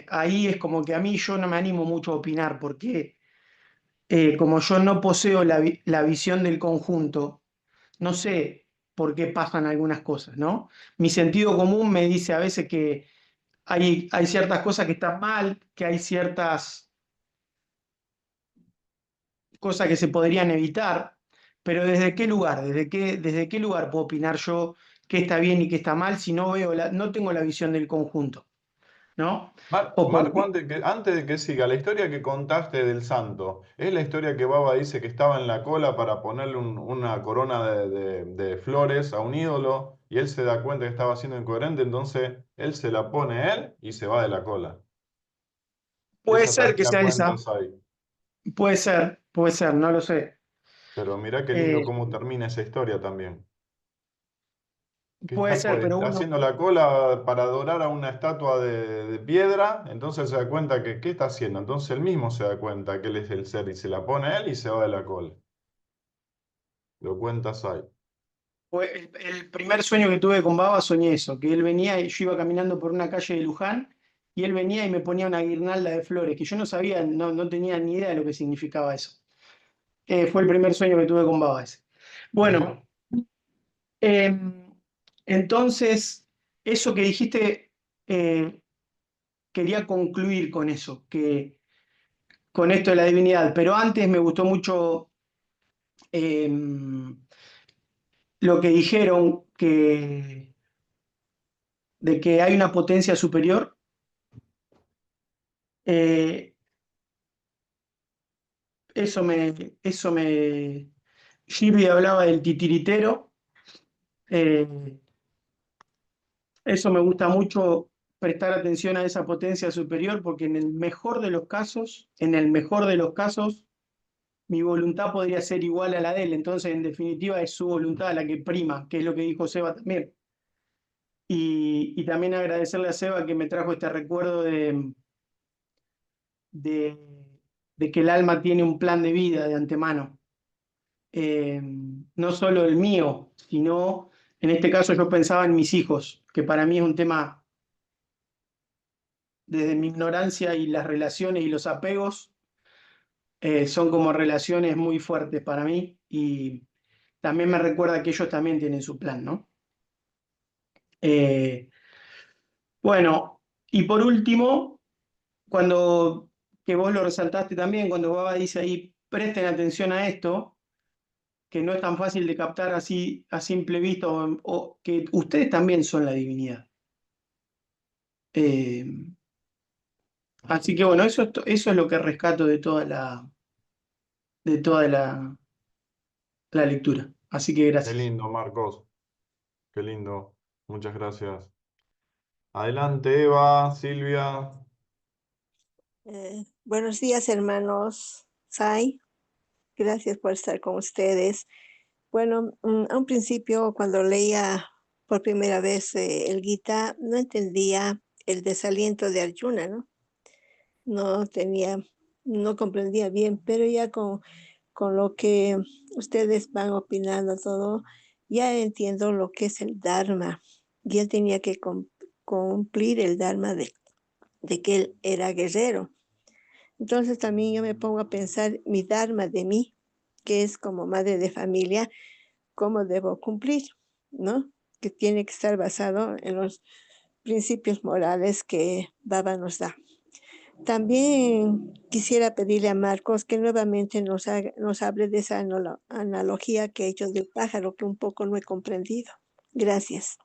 ahí es como que a mí yo no me animo mucho a opinar, porque como yo no poseo la visión del conjunto, no sé por qué pasan algunas cosas, ¿no? Mi sentido común me dice a veces que hay ciertas cosas que están mal, que hay ciertas cosas que se podrían evitar, pero ¿desde qué lugar? ¿Desde qué lugar puedo opinar yo qué está bien y qué está mal si no tengo la visión del conjunto, ¿no? O Marco, porque, antes de que siga, la historia que contaste del santo, ¿es la historia que Baba dice que estaba en la cola para ponerle una corona de flores a un ídolo y él se da cuenta que estaba siendo incoherente, entonces él se la pone él y se va de la cola? puede Esa ser también que la sea esa, cuentas ahí. puede ser, no lo sé. Pero mirá qué lindo Eh, cómo termina esa historia también. Que puede está ser, pero uno, haciendo la cola para adorar a una estatua de piedra, entonces se da cuenta que, ¿qué está haciendo? Entonces él mismo se da cuenta que él es el ser y se la pone él y se va de la cola. Lo cuentas ahí. el primer sueño que tuve con Baba soñé eso, que él venía y yo iba caminando por una calle de Luján y él venía y me ponía una guirnalda de flores, que yo no sabía, no tenía ni idea de lo que significaba eso. Fue el primer sueño que tuve con Baba ese. Ujú. Bueno, entonces, eso que dijiste, quería concluir con eso, con esto de la divinidad, pero antes me gustó mucho lo que dijeron de que hay una potencia superior. Eso me... Shirley hablaba del titiritero. Eso me gusta mucho, prestar atención a esa potencia superior, porque en el mejor de los casos, mi voluntad podría ser igual a la de él. Entonces, en definitiva, es su voluntad la que prima, que es lo que dijo Seba también. Y también agradecerle a Seba que me trajo este recuerdo de que el alma tiene un plan de vida de antemano. No solo el mío, sino, en este caso yo pensaba en mis hijos, que para mí es un tema, desde mi ignorancia, y las relaciones y los apegos son como relaciones muy fuertes para mí, y también me recuerda que ellos también tienen su plan, ¿no? Bueno, y por último, que vos lo resaltaste también, cuando Baba dice ahí, presten atención a esto, que no es tan fácil de captar así a simple vista, o que ustedes también son la divinidad. Así que bueno, eso es lo que rescato de toda la lectura. Así que Qué gracias. lindo, Marcos. Qué lindo. Muchas gracias. Adelante, Eva, Silvia. Buenos días, hermanos Sai. Gracias por estar con ustedes. Bueno, a un principio, cuando leía por primera vez el Gita, no entendía el desaliento de Arjuna, ¿no? No comprendía bien, pero ya con lo que ustedes van opinando todo, ya entiendo lo que es el Dharma. Y él tenía que cumplir el Dharma de que él era guerrero. Entonces también yo me pongo a pensar mi Dharma de mí, que es como madre de familia, cómo debo cumplir, ¿no? Que tiene que estar basado en los principios morales que Baba nos da. También quisiera pedirle a Marcos que nuevamente nos hable de esa analogía que he hecho del pájaro, que un poco no he comprendido. Gracias.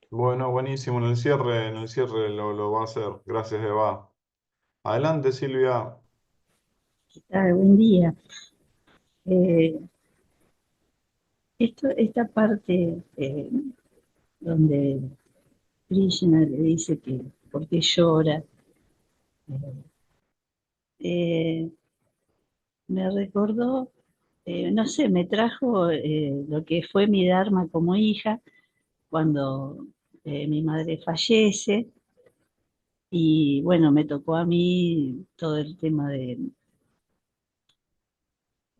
Bueno, buenísimo. En el cierre lo va a hacer. Gracias, Eva. Adelante, Silvia. Buen día. Esta parte donde Krishna le dice que por qué llora, me recordó, no sé, me trajo lo que fue mi Dharma como hija cuando mi madre fallece, y bueno, me tocó a mí todo el tema de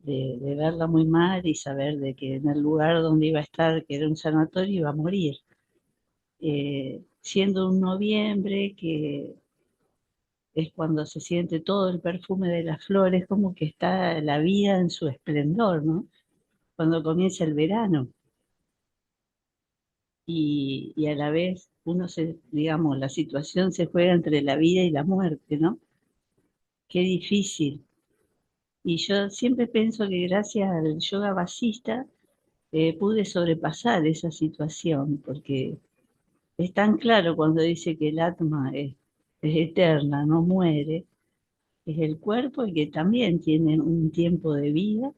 verla muy mal y saber de que en el lugar donde iba a estar, que era un sanatorio, iba a morir. Siendo un noviembre, que es cuando se siente todo el perfume de las flores, como que está la vida en su esplendor, ¿no? Cuando comienza el verano. Y a la vez digamos, la situación se juega entre la vida y la muerte, ¿no? Qué difícil. Y yo siempre pienso que gracias al yoga vasista pude sobrepasar esa situación, porque es tan claro cuando dice que el Atma es eterna, no muere, es el cuerpo y que también tiene un tiempo de vida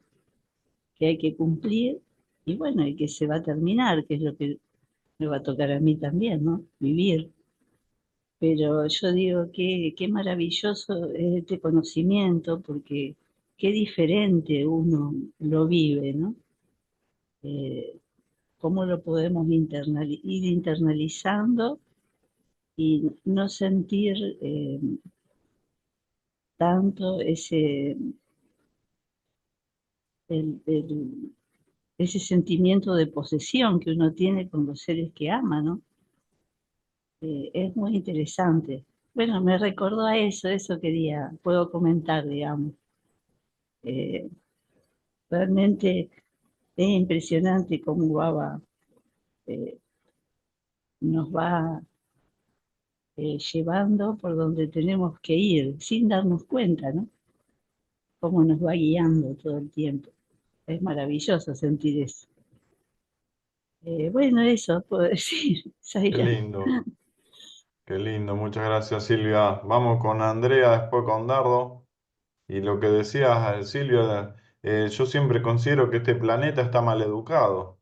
que hay que cumplir, y bueno, y que se va a terminar, que es lo que me va a tocar a mí también, ¿no? Vivir. Pero yo digo que qué maravilloso es este conocimiento, porque qué diferente uno lo vive, ¿no? Cómo lo podemos ir internalizando y no sentir tanto ese sentimiento de posesión que uno tiene con los seres que ama, ¿no? Es muy interesante. Bueno, me recordó a eso puedo comentar, digamos. Eh, Realmente es impresionante cómo Baba nos va llevando por donde tenemos que ir, sin darnos cuenta, ¿no? Cómo nos va guiando todo el tiempo. Es maravilloso sentir eso. Bueno, eso puedo decir, Qué Zaira. lindo, qué lindo. Muchas gracias, Silvia. Vamos con Andrea, después con Dardo. Y lo que decías, Silvia, yo siempre considero que este planeta está mal educado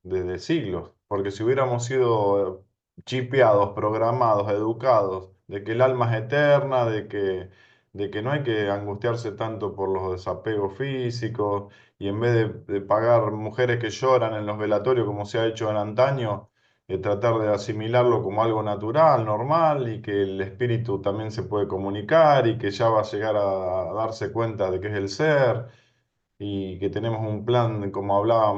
desde siglos, porque si hubiéramos sido chipeados, programados, educados, de que el alma es eterna, de que no hay que angustiarse tanto por los desapegos físicos, y en vez de pagar mujeres que lloran en los velatorios como se ha hecho en antaño, tratar de asimilarlo como algo natural, normal, y que el espíritu también se puede comunicar y que ya va a llegar a darse cuenta de que es el ser y que tenemos un plan, como hablaba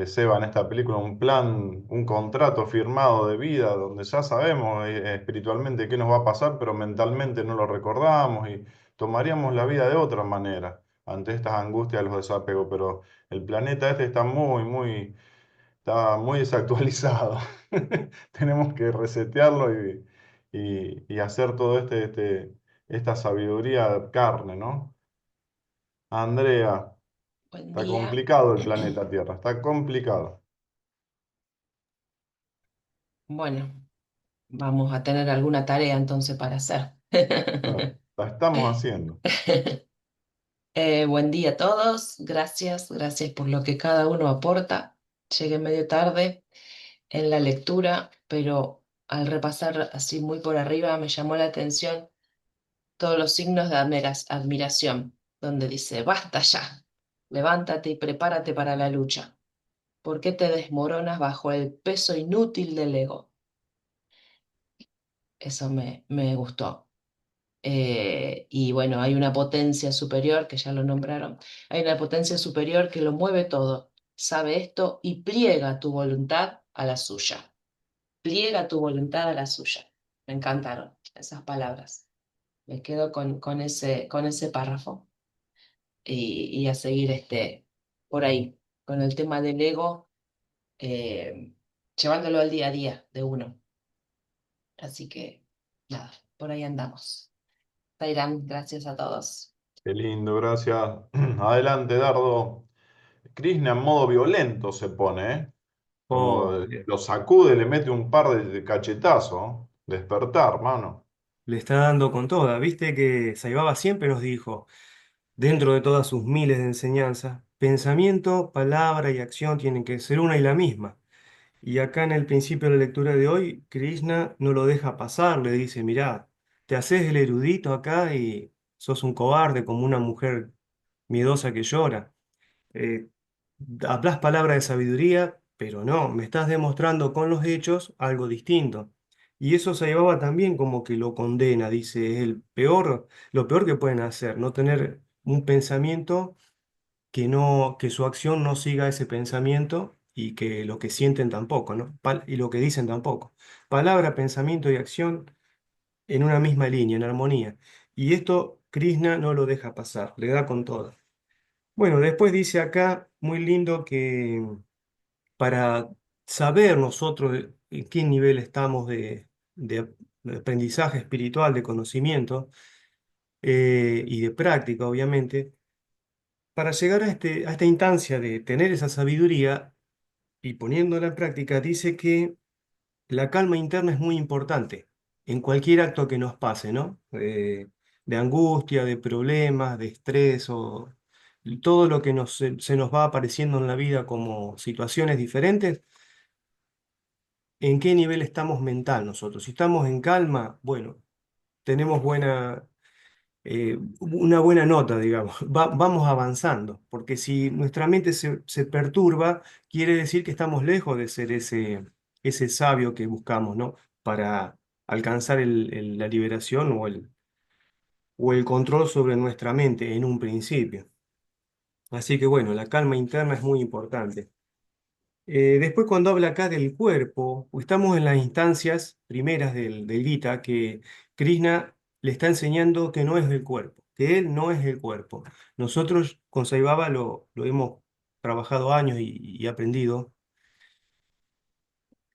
Seba en esta película, un plan, un contrato firmado de vida donde ya sabemos espiritualmente qué nos va a pasar, pero mentalmente no lo recordamos y tomaríamos la vida de otra manera ante estas angustias de los desapegos, pero el planeta este está muy desactualizado. Tenemos que resetearlo y hacer todo esta sabiduría carne, ¿no? Andrea, Buen está día. complicado el planeta Tierra, está complicado. Bueno, vamos a tener alguna tarea entonces para hacer. La estamos haciendo. Buen día a todos. Gracias por lo que cada uno aporta. Llegué medio tarde en la lectura, pero al repasar así muy por arriba me llamó la atención todos los signos de admiración, donde dice, basta ya, levántate y prepárate para la lucha. ¿Por qué te desmoronas bajo el peso inútil del ego? Eso me gustó. Y bueno, hay una potencia superior, que ya lo nombraron, hay una potencia superior que lo mueve todo, sabe esto y pliega tu voluntad a la suya. Pliega tu voluntad a la suya. Me encantaron esas palabras. Me quedo con ese párrafo y a seguir por ahí, con el tema del ego, eh, llevándolo al día a día de uno. Así que nada, por ahí andamos. Tairán, gracias a todos. Qué lindo, gracias. Adelante, Dardo. Krishna en modo violento se pone, ¿eh? Como Oh, lo sacude, le mete un par de cachetazos. Despertar, mano. le está dando con toda. Viste que Saibaba siempre nos dijo, dentro de todas sus miles de enseñanzas, pensamiento, palabra y acción tienen que ser una y la misma. Y acá en el principio de la lectura de hoy, Krishna no lo deja pasar, le dice, mirá, te haces el erudito acá y sos un cobarde como una mujer miedosa que llora. Eh, Hablas palabra de sabiduría, pero no, me estás demostrando con los hechos algo distinto. Y eso se llevaba también como que lo condena, dice, es lo peor que pueden hacer, no tener un pensamiento que su acción no siga ese pensamiento y que lo que sienten tampoco, ¿no? Y lo que dicen tampoco. Palabra, pensamiento y acción en una misma línea, en armonía. Y esto Krishna no lo deja pasar, le da con todo. Bueno, después dice acá, muy lindo, que para saber nosotros en qué nivel estamos de aprendizaje espiritual, de conocimiento y de práctica, obviamente, para llegar a esta instancia de tener esa sabiduría y poniéndola en práctica, dice que la calma interna es muy importante en cualquier acto que nos pase, ¿no? De angustia, de problemas, de estrés o todo lo que se nos va apareciendo en la vida como situaciones diferentes. ¿En qué nivel estamos mental nosotros? Si estamos en calma, bueno, tenemos una buena nota, digamos, vamos avanzando, porque si nuestra mente se perturba, quiere decir que estamos lejos de ser ese sabio que buscamos, ¿no? Para alcanzar la liberación o el control sobre nuestra mente en un principio. Así que bueno, la calma interna es muy importante. Después cuando habla acá del cuerpo, estamos en las instancias primeras del Gita, que Krishna le está enseñando que no es el cuerpo, que él no es el cuerpo. Nosotros con Sai Baba lo hemos trabajado años y aprendido.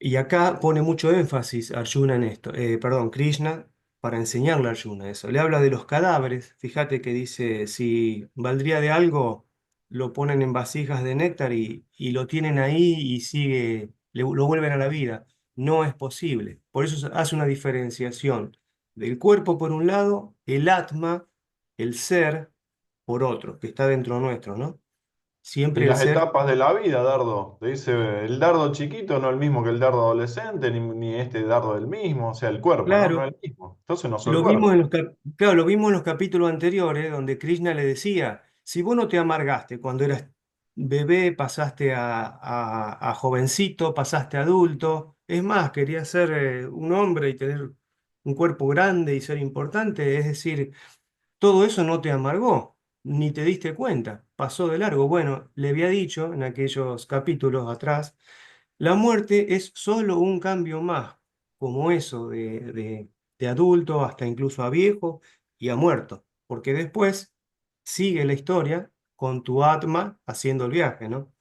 Y acá pone mucho énfasis Arjuna en esto, perdón, Krishna, para enseñarle a Arjuna eso. Le habla de los cadáveres, fíjate que dice, si valdría de algo, lo ponen en vasijas de néctar y lo tienen ahí y sigue, lo vuelven a la vida. No es posible. Por eso se hace una diferenciación del cuerpo por un lado, el atma, el ser, por otro, que está dentro nuestro, ¿no? Y Siempre el las ser. etapas de la vida, Dardo. Te dice, el dardo chiquito no es el mismo que el dardo adolescente, ni este dardo el mismo, o sea, el cuerpo, ¿no? No es Claro, el mismo. Entonces no soy el lo vimos cuerpo. en claro, lo vimos en los capítulos anteriores, donde Krishna le decía, si vos no te amargaste cuando eras bebé, pasaste a jovencito, pasaste a adulto, es más, querías ser un hombre y tener un cuerpo grande y ser importante, es decir, todo eso no te amargó, ni te diste cuenta, pasó de largo. Bueno, le había dicho en aquellos capítulos atrás, la muerte es solo un cambio más, como eso, de adulto hasta incluso a viejo y a muerto, porque después sigue la historia con tu atma haciendo el viaje, ¿no?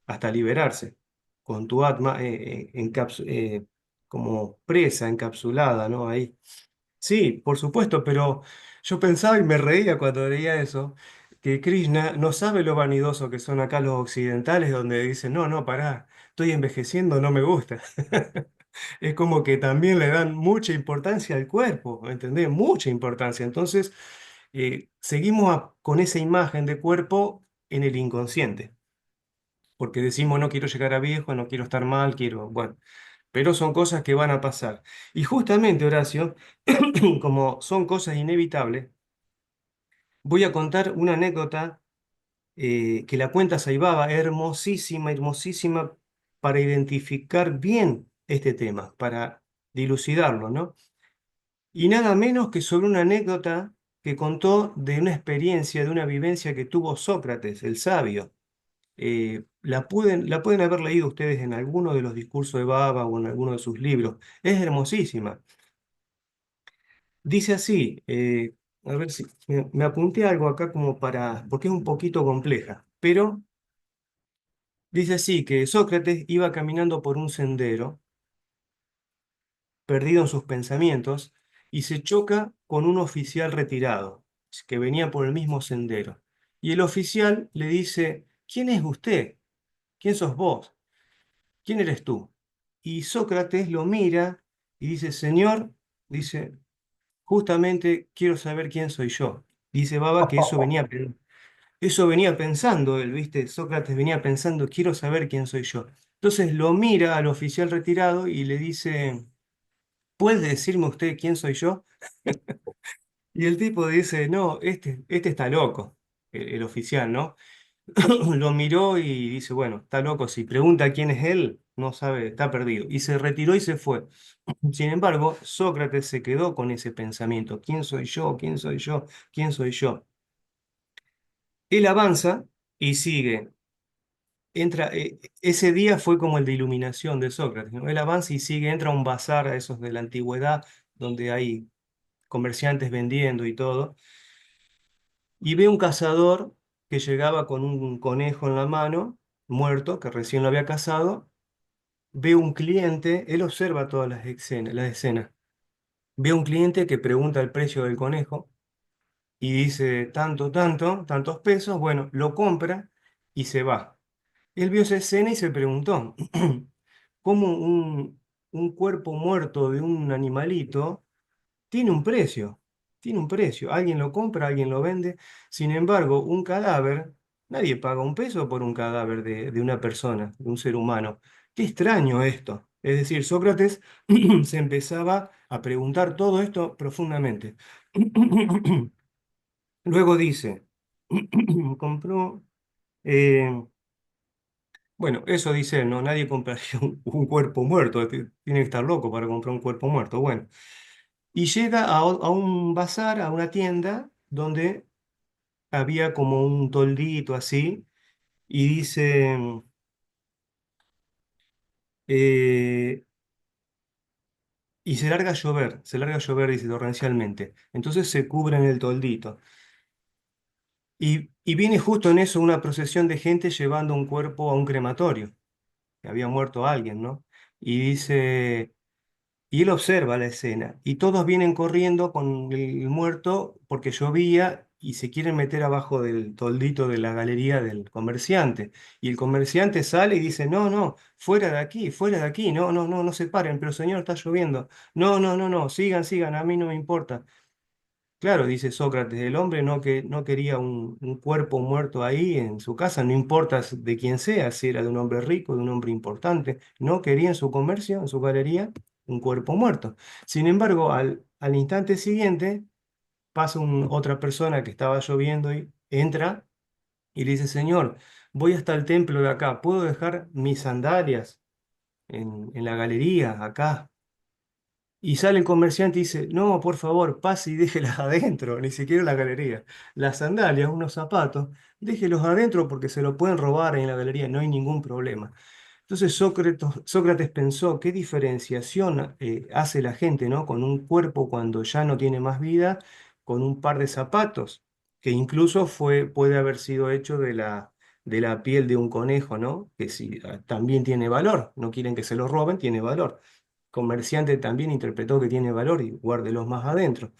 Hasta liberarse, con tu atma como presa, encapsulada, ¿no? Ahí. Sí, por supuesto, pero yo pensaba y me reía cuando leía eso, que Krishna no sabe lo vanidoso que son acá los occidentales, donde dicen, no, no, pará, estoy envejeciendo, no me gusta. Es como que también le dan mucha importancia al cuerpo, ¿entendés? Mucha importancia. Entonces, seguimos con esa imagen de cuerpo en el inconsciente, porque decimos, no quiero llegar a viejo, no quiero estar mal, quiero, bueno, pero son cosas que van a pasar. Y justamente, Horacio, como son cosas inevitables, voy a contar una anécdota que la cuenta Saibaba, hermosísima, hermosísima, para identificar bien este tema, para dilucidarlo, ¿no? Y nada menos que sobre una anécdota que contó de una experiencia, de una vivencia que tuvo Sócrates, el sabio. La pueden haber leído ustedes en alguno de los discursos de Baba o en alguno de sus libros. Es hermosísima. Dice así, a ver si me apunté algo acá como para, porque es un poquito compleja, pero dice así que Sócrates iba caminando por un sendero, perdido en sus pensamientos, y se choca con un oficial retirado, que venía por el mismo sendero. Y el oficial le dice, ¿quién es usted? ¿Quién sos vos? ¿Quién eres tú? Y Sócrates lo mira y dice, Señor, dice, justamente quiero saber quién soy yo. Dice Baba que eso venía pensando él, ¿viste? Sócrates venía pensando, quiero saber quién soy yo. Entonces lo mira al oficial retirado y le dice, ¿puede decirme usted quién soy yo? Y el tipo dice, no, este está loco, el oficial, ¿no? Lo miró y dice, bueno, está loco, si pregunta quién es él, no sabe, está perdido. Y se retiró y se fue. Sin embargo, Sócrates se quedó con ese pensamiento, ¿quién soy yo? ¿Quién soy yo? ¿Quién soy yo? Él avanza y sigue. Ese día fue como el de iluminación de Sócrates, ¿no? Él avanza y sigue, entra a un bazar, a esos de la antigüedad, donde hay comerciantes vendiendo y todo, y ve un cazador que llegaba con un conejo en la mano, muerto, que recién lo había cazado, ve un cliente, él observa todas las escenas, ve un cliente que pregunta el precio del conejo y dice tanto, tanto, tantos pesos, bueno, lo compra y se va. Él vio esa escena y se preguntó, ¿cómo un cuerpo muerto de un animalito tiene un precio? Tiene un precio. Alguien lo compra, alguien lo vende. Sin embargo, un cadáver, nadie paga un peso por un cadáver de una persona, de un ser humano. Qué extraño esto. Es decir, Sócrates se empezaba a preguntar todo esto profundamente. Luego dice, compró... eh, Bueno, eso dice él, ¿no? Nadie compraría un cuerpo muerto, tiene que estar loco para comprar un cuerpo muerto. Bueno, y llega a un bazar, a una tienda, donde había como un toldito así, y dice, eh, y se larga a llover, dice, torrencialmente. Entonces se cubren el toldito. Y viene justo en eso una procesión de gente llevando un cuerpo a un crematorio, que había muerto alguien, ¿no? Y dice, y él observa la escena, y todos vienen corriendo con el muerto porque llovía y se quieren meter abajo del toldito de la galería del comerciante. Y el comerciante sale y dice, no, no, fuera de aquí, no, no, no, no se paren, pero señor, está lloviendo. No, no, no, no, sigan, sigan, a mí no me importa. Claro, dice Sócrates, el hombre no quería un cuerpo muerto ahí en su casa, no importa de quién sea, si era de un hombre rico, de un hombre importante, no quería en su comercio, en su galería, un cuerpo muerto. Sin embargo, al instante siguiente pasa otra persona que estaba lloviendo y entra y le dice, Señor, voy hasta el templo de acá, ¿puedo dejar mis sandalias en la galería acá? Y sale el comerciante y dice, no, por favor, pase y déjelas adentro, ni siquiera en la galería. Las sandalias, unos zapatos, déjelos adentro porque se lo pueden robar en la galería, no hay ningún problema. Entonces Sócrates pensó, ¿qué diferenciación hace la gente, ¿no? Con un cuerpo cuando ya no tiene más vida, con un par de zapatos, que incluso puede haber sido hecho de la piel de un conejo, ¿no? Que sí, también tiene valor, no quieren que se lo roben, tiene valor. Comerciante también interpretó que tiene valor y guárdelos más adentro.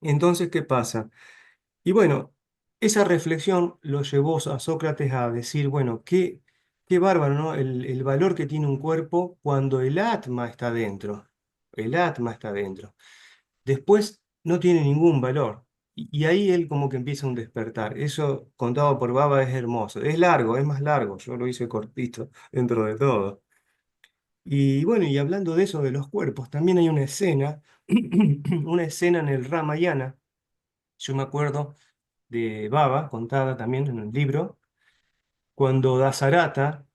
Entonces, ¿qué pasa? Y bueno, esa reflexión lo llevó a Sócrates a decir, bueno, qué bárbaro, ¿no? El valor que tiene un cuerpo cuando el atma está dentro. El atma está dentro. Después no tiene ningún valor. Y ahí él como que empieza un despertar. Eso contado por Baba es hermoso. Es largo, es más largo. Yo lo hice cortito dentro de todo. Y bueno, y hablando de eso, de los cuerpos, también hay una escena, una escena en el Ramayana, yo me acuerdo de Baba, contada también en el libro, cuando Dasarata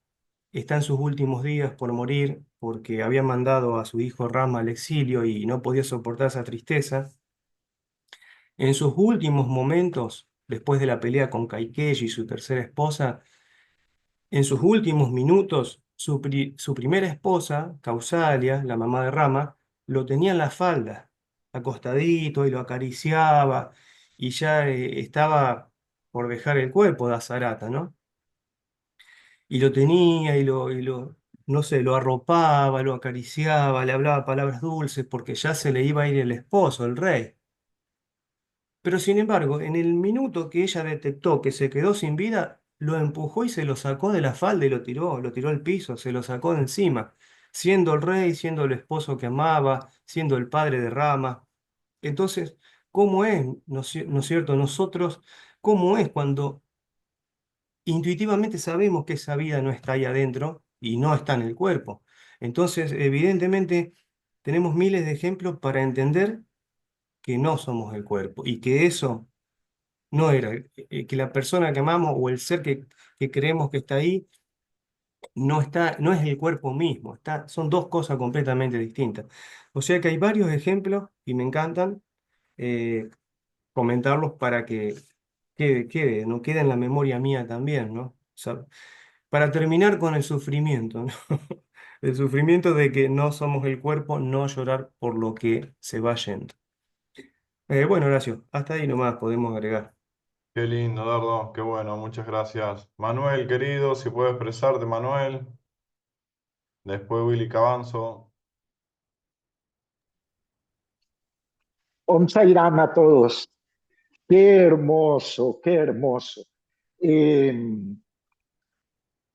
está en sus últimos días por morir porque había mandado a su hijo Rama al exilio y no podía soportar esa tristeza. En sus últimos momentos, después de la pelea con Kaikeyi, su tercera esposa, en sus últimos minutos, su primera esposa, Kausalia, la mamá de Rama, lo tenía en la falda, acostadito y lo acariciaba, y ya estaba por dejar el cuerpo de Azarata, ¿no? Y lo tenía no sé, lo arropaba, lo acariciaba, le hablaba palabras dulces, porque ya se le iba a ir el esposo, el rey. Pero sin embargo, en el minuto que ella detectó que se quedó sin vida, lo empujó y se lo sacó de la falda y lo tiró al piso, se lo sacó de encima, siendo el rey, siendo el esposo que amaba, siendo el padre de Rama. Entonces, ¿cómo es, no es cierto, nosotros, cómo es cuando intuitivamente sabemos que esa vida no está ahí adentro y no está en el cuerpo? Entonces, evidentemente, tenemos miles de ejemplos para entender que no somos el cuerpo y que eso no era, que la persona que amamos o el ser que creemos que está ahí no es el cuerpo mismo, son dos cosas completamente distintas. O sea que hay varios ejemplos y me encantan eh, comentarlos para que no quede en la memoria mía también, ¿no? O sea, para terminar con el sufrimiento, ¿no? El sufrimiento de que no somos el cuerpo, no llorar por lo que se va yendo. Bueno, Horacio, hasta ahí nomás podemos agregar. Qué lindo, Dardo, qué bueno, muchas gracias. Manuel, querido, si puedes expresarte, Manuel. Después Willy Cabanzo. Om Sai Ram a todos. Qué hermoso, qué hermoso. Eh,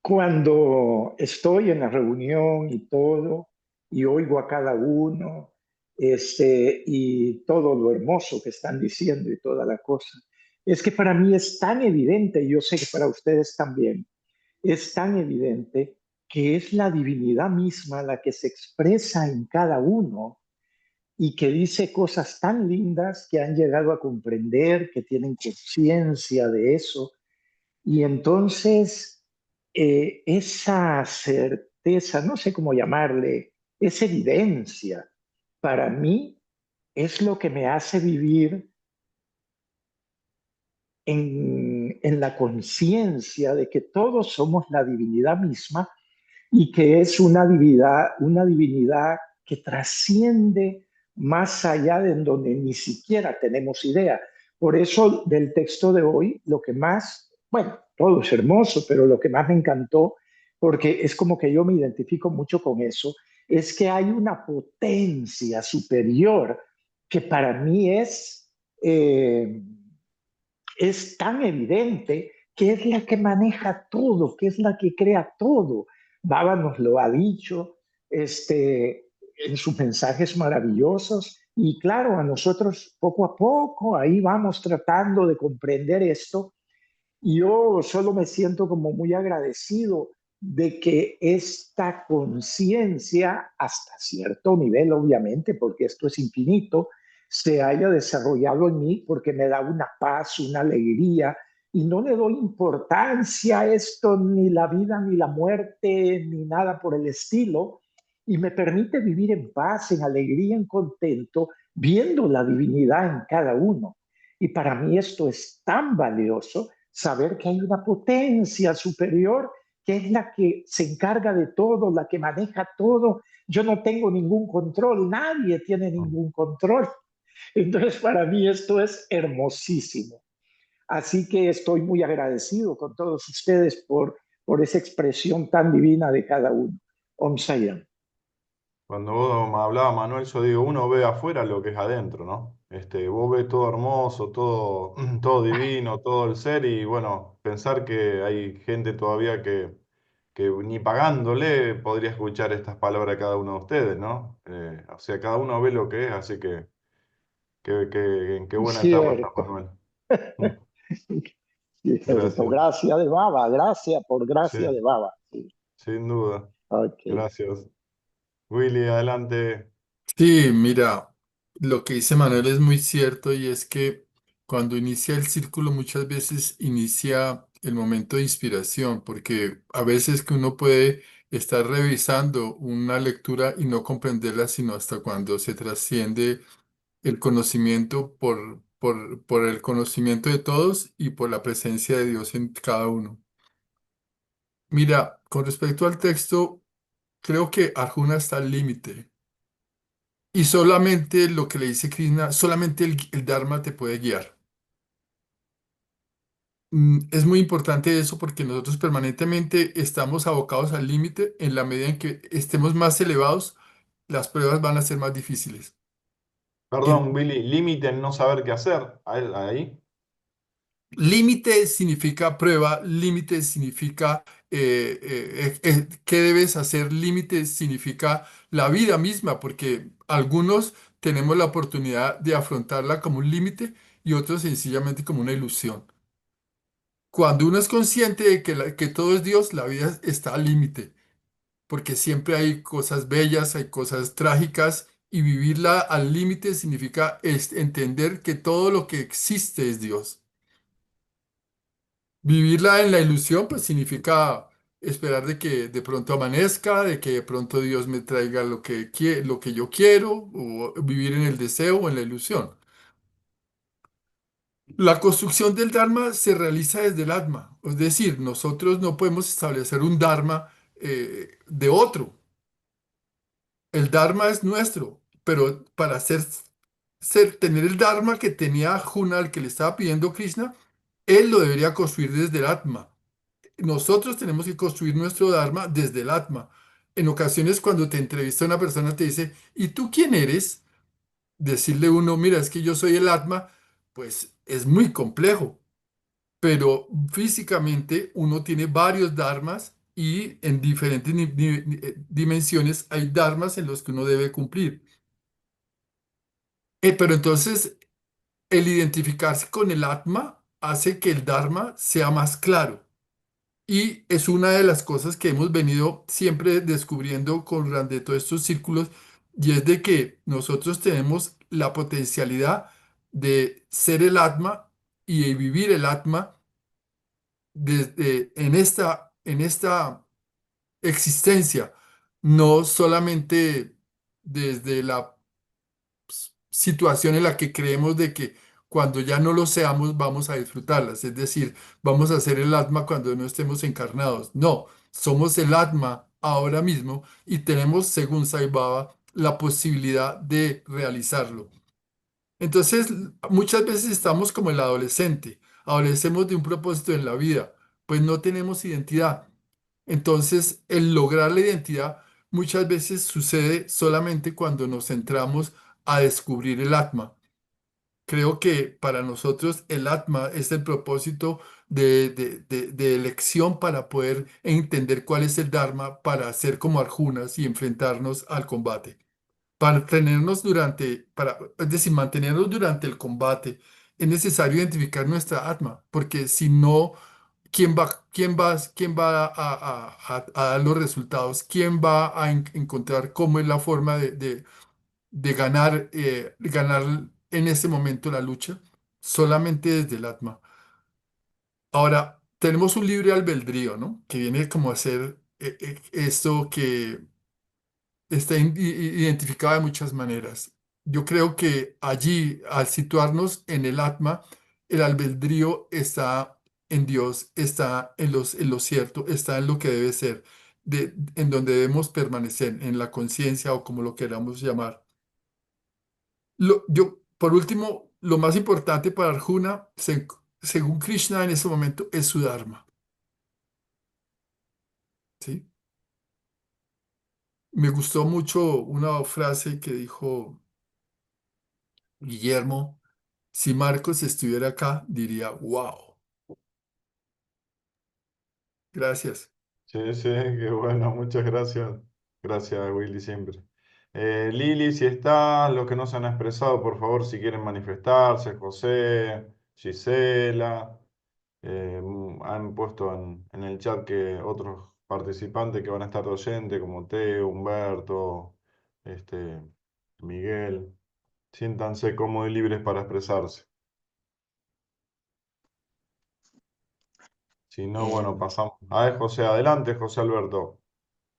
Cuando estoy en la reunión y todo, y oigo a cada uno, y todo lo hermoso que están diciendo y toda la cosa, es que para mí es tan evidente, y yo sé que para ustedes también, es tan evidente que es la divinidad misma la que se expresa en cada uno y que dice cosas tan lindas que han llegado a comprender, que tienen conciencia de eso. Y entonces esa certeza, no sé cómo llamarle, esa evidencia, para mí es lo que me hace vivir en la conciencia de que todos somos la divinidad misma y que es una divinidad que trasciende más allá de donde ni siquiera tenemos idea. Por eso del texto de hoy, lo que más, bueno, todo es hermoso, pero lo que más me encantó porque es como que yo me identifico mucho con eso, es que hay una potencia superior que para mí es tan evidente que es la que maneja todo, que es la que crea todo. Baba nos lo ha dicho en sus mensajes maravillosos y claro, a nosotros poco a poco ahí vamos tratando de comprender esto. Y yo solo me siento como muy agradecido de que esta conciencia, hasta cierto nivel, obviamente, porque esto es infinito, se haya desarrollado en mí porque me da una paz, una alegría, y no le doy importancia a esto, ni la vida, ni la muerte, ni nada por el estilo, y me permite vivir en paz, en alegría, en contento, viendo la divinidad en cada uno. Y para mí esto es tan valioso, saber que hay una potencia superior que es la que se encarga de todo, la que maneja todo. Yo no tengo ningún control, nadie tiene ningún control. Entonces, para mí esto es hermosísimo. Así que estoy muy agradecido con todos ustedes por esa expresión tan divina de cada uno. Om Sayam. Cuando vos me hablabas, Manuel, yo digo, uno ve afuera lo que es adentro, ¿no? Vos ves todo hermoso, todo, todo divino, todo el ser, y bueno, pensar que hay gente todavía que ni pagándole podría escuchar estas palabras de cada uno de ustedes, ¿no? O sea, cada uno ve lo que es, así que en qué buena etapa está Cierto. Manuel. Cierto. Gracias. Gracias de Baba, gracias por gracia Sí, de Baba. Sí. sin duda. Ok. Gracias. Willy, adelante. Sí, mira, lo que dice Manuel es muy cierto y es que cuando inicia el círculo muchas veces inicia el momento de inspiración, porque a veces que uno puede estar revisando una lectura y no comprenderla sino hasta cuando se trasciende el conocimiento por el conocimiento de todos y por la presencia de Dios en cada uno. Mira, con respecto al texto, creo que Arjuna está al límite. Y solamente lo que le dice Krishna, solamente el Dharma te puede guiar. Es muy importante eso porque nosotros permanentemente estamos abocados al límite. En la medida en que estemos más elevados, las pruebas van a ser más difíciles. Perdón, En Willy, límite en no saber qué hacer. Ahí. límite significa prueba, límite significa qué debes hacer, límite significa la vida misma, porque algunos tenemos la oportunidad de afrontarla como un límite y otros sencillamente como una ilusión. Cuando uno es consciente de que todo es Dios, la vida está al límite, porque siempre hay cosas bellas, hay cosas trágicas, y vivirla al límite significa entender que todo lo que existe es Dios. Vivirla en la ilusión, pues significa esperar de que de pronto amanezca, de que de pronto Dios me traiga lo que yo quiero, o vivir en el deseo o en la ilusión. La construcción del Dharma se realiza desde el Atma, es decir, nosotros no podemos establecer un Dharma de otro. El Dharma es nuestro, pero para tener el Dharma que tenía Arjuna, al que le estaba pidiendo Krishna, él lo debería construir desde el Atma. Nosotros tenemos que construir nuestro Dharma desde el Atma. En ocasiones cuando te entrevista una persona te dice, ¿y tú quién eres? Decirle uno, mira, es que yo soy el Atma, pues es muy complejo, pero físicamente uno tiene varios dharmas y en diferentes dimensiones hay dharmas en los que uno debe cumplir. Pero entonces el identificarse con el Atma hace que el dharma sea más claro. Y es una de las cosas que hemos venido siempre descubriendo con durante todos estos círculos, y es de que nosotros tenemos la potencialidad de ser el Atma y de vivir el Atma en esta existencia, no solamente desde la situación en la que creemos de que cuando ya no lo seamos vamos a disfrutarlas, es decir, vamos a ser el Atma cuando no estemos encarnados. No, somos el Atma ahora mismo y tenemos, según Sai Baba, la posibilidad de realizarlo. Entonces, muchas veces estamos como el adolescente, adolecemos de un propósito en la vida, pues no tenemos identidad. Entonces, el lograr la identidad muchas veces sucede solamente cuando nos centramos a descubrir el Atma. Creo que para nosotros el Atma es el propósito de elección para poder entender cuál es el Dharma, para ser como Arjunas y enfrentarnos al combate. Para tenernos es decir, mantenernos durante el combate, es necesario identificar nuestra Atma, porque si no, ¿quién va a dar los resultados? ¿Quién va a encontrar cómo es la forma de ganar en ese momento la lucha? Solamente desde el Atma. Ahora, tenemos un libre albedrío, ¿no? Que viene como a ser esto que está identificado de muchas maneras. Yo creo que allí, al situarnos en el Atma, el albedrío está en Dios, está en lo cierto, está en lo que debe ser, en donde debemos permanecer, en la conciencia o como lo queramos llamar. Por último, lo más importante para Arjuna, según Krishna en ese momento, es su Dharma. ¿Sí? Me gustó mucho una frase que dijo Guillermo: si Marcos estuviera acá, diría, wow. Gracias. Sí, sí, qué bueno, muchas gracias. Gracias, Willy, siempre. Lili, si está, los que no se han expresado, por favor, si quieren manifestarse, José, Gisela, han puesto en el chat que otros participantes que van a estar de oyente, como Teo, Humberto, este, Miguel, siéntanse cómodos y libres para expresarse. Si no, Eh, bueno, pasamos. A ver, José, adelante, José Alberto.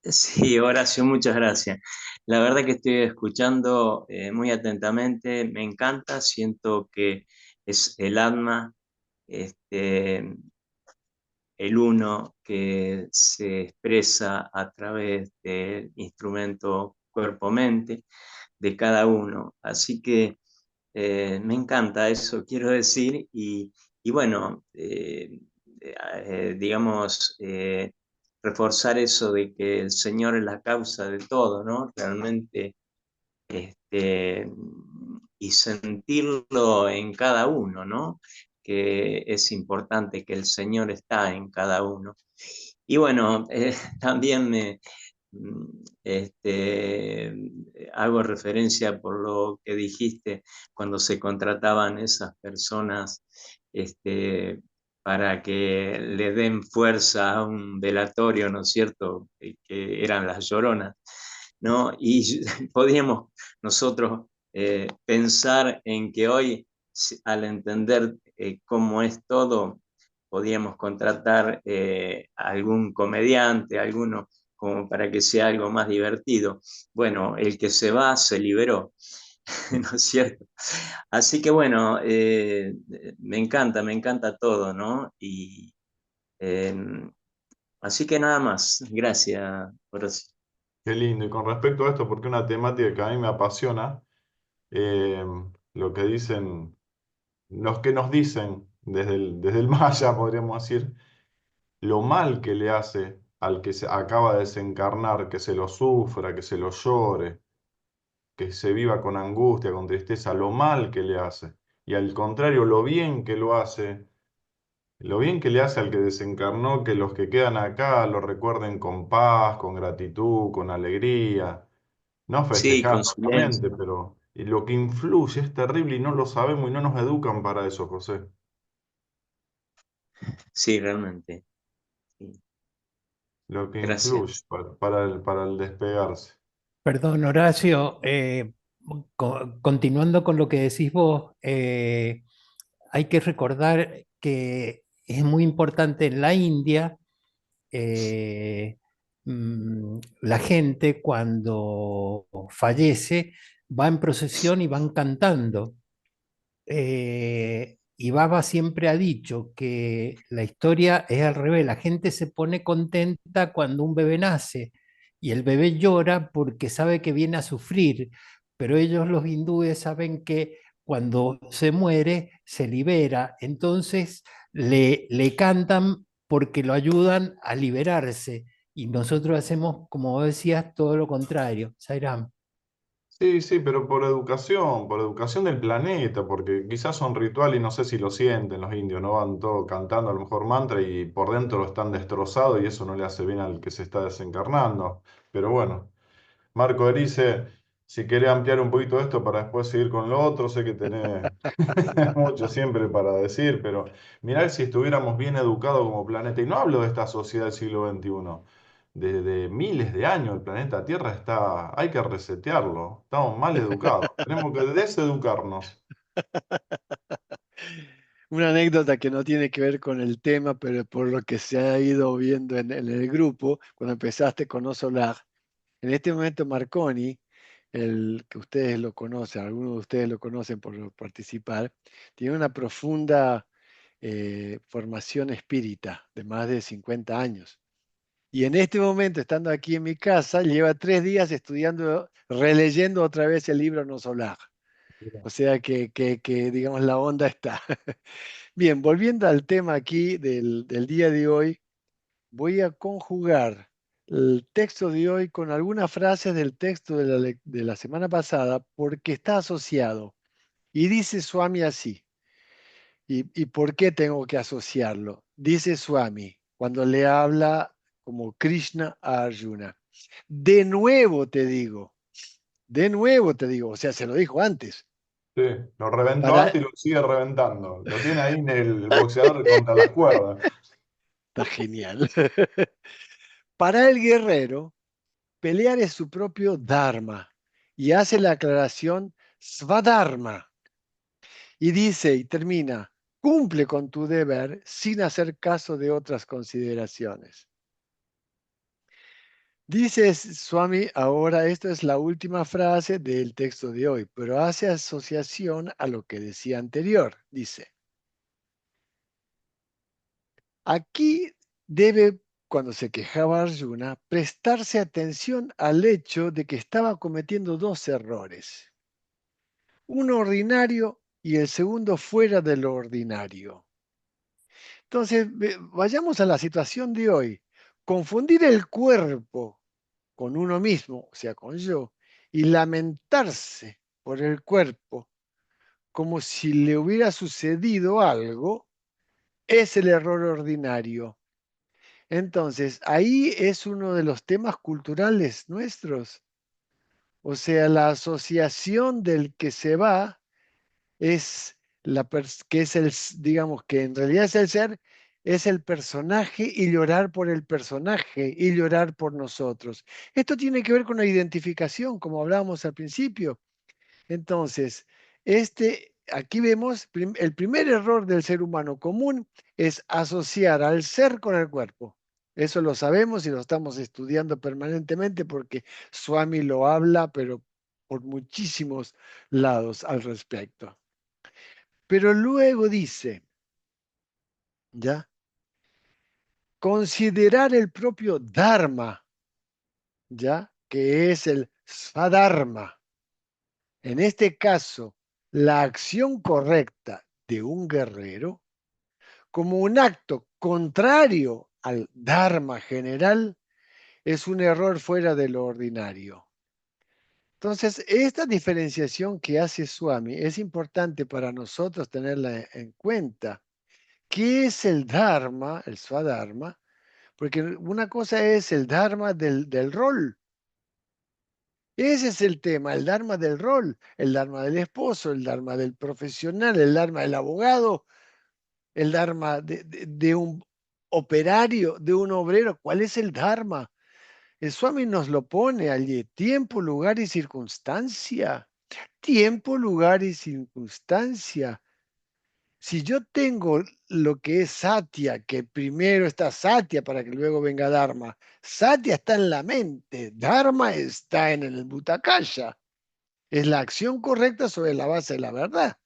sí, Horacio, muchas gracias. La verdad que estoy escuchando muy atentamente, me encanta, siento que es el alma, este, el uno que se expresa a través del instrumento cuerpo-mente de cada uno. Así que me encanta eso, quiero decir, y bueno, digamos, reforzar eso de que el Señor es la causa de todo, ¿no? Realmente, este, y sentirlo en cada uno, ¿no? Que es importante que el Señor está en cada uno. Y bueno, también mm, hago referencia por lo que dijiste cuando se contrataban esas personas para que le den fuerza a un velatorio, ¿no es cierto? Que eran las lloronas, ¿no? Y podíamos nosotros pensar en que hoy, al entender cómo es todo, podíamos contratar a algún comediante, alguno como para que sea algo más divertido. Bueno, el que se va se liberó, ¿no es cierto? Así que bueno, me encanta todo, ¿no? Y eh, así que nada más, gracias, Horacio. Qué lindo. Y con respecto a esto, porque una temática que a mí me apasiona, eh, lo que dicen, los que nos dicen desde el Maya, podríamos decir, lo mal que le hace al que se acaba de desencarnar, que se lo sufra, que se lo llore, que se viva con angustia, con tristeza, lo mal que le hace. Y al contrario, lo bien que lo hace, lo bien que le hace al que desencarnó, que los que quedan acá lo recuerden con paz, con gratitud, con alegría. No Sí, festejar, con silencio. obviamente, pero y lo que influye es terrible y no lo sabemos y no nos educan para eso, José. Sí, realmente. Sí. Lo que influye Gracias. para el despegarse. Perdón, Horacio, continuando con lo que decís vos, hay que recordar que es muy importante en la India, eh, la gente cuando fallece va en procesión y van cantando. Y Baba siempre ha dicho que la historia es al revés, la gente se pone contenta cuando un bebé nace y el bebé llora porque sabe que viene a sufrir, pero ellos los hindúes saben que cuando se muere se libera, entonces le cantan porque lo ayudan a liberarse. Y nosotros hacemos, como vos decías, todo lo contrario. Sairam. Sí, sí, pero por educación del planeta, porque quizás son rituales y no sé si lo sienten los indios, no van todos cantando a lo mejor mantra y por dentro están destrozados y eso no le hace bien al que se está desencarnando. Pero bueno, Marco Erice, si querés ampliar un poquito esto para después seguir con lo otro, sé que tenés mucho siempre para decir, pero mirá si estuviéramos bien educados como planeta, y no hablo de esta sociedad del siglo XXI, de miles de años el planeta Tierra está, hay que resetearlo, estamos mal educados, tenemos que deseducarnos. Una anécdota que no tiene que ver con el tema, pero por lo que se ha ido viendo en el grupo, cuando empezaste con No Solar, en este momento Marconi, el que ustedes lo conocen, algunos de ustedes lo conocen por participar, tiene una profunda formación espírita de más de 50 años. Y en este momento, estando aquí en mi casa, lleva 3 días estudiando, releyendo otra vez el libro No Solar. O sea que, digamos, la onda está. Bien, volviendo al tema aquí del día de hoy, voy a conjugar el texto de hoy con algunas frases del texto de la semana pasada porque está asociado. Y dice Swami así. ¿Y por qué tengo que asociarlo? Dice Swami cuando le habla como Krishna a Arjuna. De nuevo te digo, o sea, se lo dijo antes. Sí, lo reventó Para, antes y lo sigue reventando, lo tiene ahí en el boxeador contra las cuerdas. está genial. Para el guerrero, pelear es su propio dharma y hace la aclaración svadharma y dice y termina, cumple con tu deber sin hacer caso de otras consideraciones. Dice Swami, ahora esta es la última frase del texto de hoy, pero hace asociación a lo que decía anterior. Dice, aquí debe, cuando se quejaba Arjuna, prestarse atención al hecho de que estaba cometiendo 2 errores. Uno ordinario y el segundo fuera de lo ordinario. Entonces, vayamos a la situación de hoy. Confundir el cuerpo con uno mismo, o sea, con yo, y lamentarse por el cuerpo como si le hubiera sucedido algo, es el error ordinario. Entonces, ahí es uno de los temas culturales nuestros. O sea, la asociación del que se va es que es digamos que en realidad es el ser, es el personaje y llorar por el personaje y llorar por nosotros. Esto tiene que ver con la identificación, como hablábamos al principio. Entonces, aquí vemos el primer error del ser humano común es asociar al ser con el cuerpo. Eso lo sabemos y lo estamos estudiando permanentemente porque Swami lo habla, pero por muchísimos lados al respecto. Pero luego dice, ¿ya? Considerar el propio Dharma, ¿ya? Que es el Svadharma. En este caso, la acción correcta de un guerrero como un acto contrario al Dharma general es un error fuera de lo ordinario. Entonces, esta diferenciación que hace Swami es importante para nosotros tenerla en cuenta. ¿Qué es el Dharma, el Swadharma? Porque una cosa es el Dharma del rol. Ese es el tema, el Dharma del rol, el Dharma del esposo, el Dharma del profesional, el Dharma del abogado, el Dharma de un operario, de un obrero. ¿Cuál es el Dharma? El Swami nos lo pone allí, tiempo, lugar y circunstancia. Tiempo, lugar y circunstancia. Si yo tengo lo que es Satya, que primero está Satya para que luego venga Dharma, Satya está en la mente, Dharma está en el Bhutakaya. Es la acción correcta sobre la base de la verdad.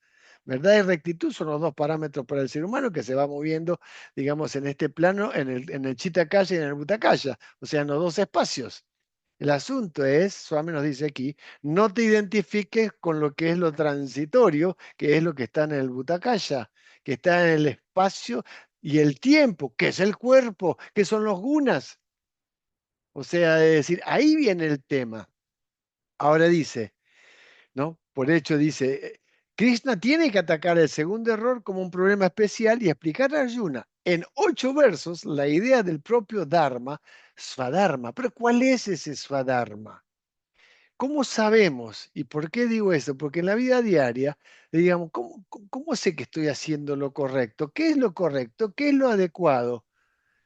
Verdad y rectitud son los 2 parámetros para el ser humano que se va moviendo, digamos, en este plano, en el Chitakaya y en el Bhutakaya, o sea, en los 2 espacios. El asunto es, Swami nos dice aquí, no te identifiques con lo que es lo transitorio, que es lo que está en el Bhutakaya, que está en el espacio y el tiempo, que es el cuerpo, que son los gunas. O sea, es decir, ahí viene el tema. Ahora dice, ¿no? Por hecho dice, Krishna tiene que atacar el segundo error como un problema especial y explicar a Arjuna en 8 versos la idea del propio Dharma, Swadharma. Pero ¿cuál es ese Swadharma? ¿Cómo sabemos? ¿Y por qué digo esto? Porque en la vida diaria, digamos, ¿cómo sé que estoy haciendo lo correcto? ¿Qué es lo correcto? ¿Qué es lo adecuado?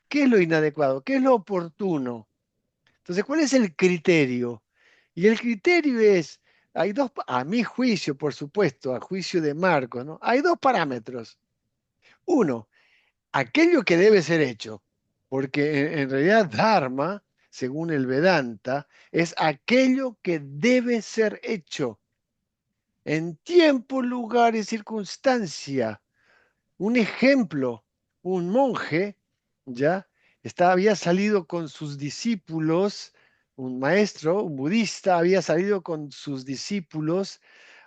¿Qué es lo inadecuado? ¿Qué es lo oportuno? Entonces, ¿cuál es el criterio? Y el criterio es, hay dos, a mi juicio, por supuesto, a juicio de Marcos, ¿no? Hay dos parámetros. Uno, aquello que debe ser hecho, porque en realidad Dharma, según el Vedanta, es aquello que debe ser hecho en tiempo, lugar y circunstancia. Un ejemplo, un monje, ¿ya? Había salido con sus discípulos, un maestro, un budista, había salido con sus discípulos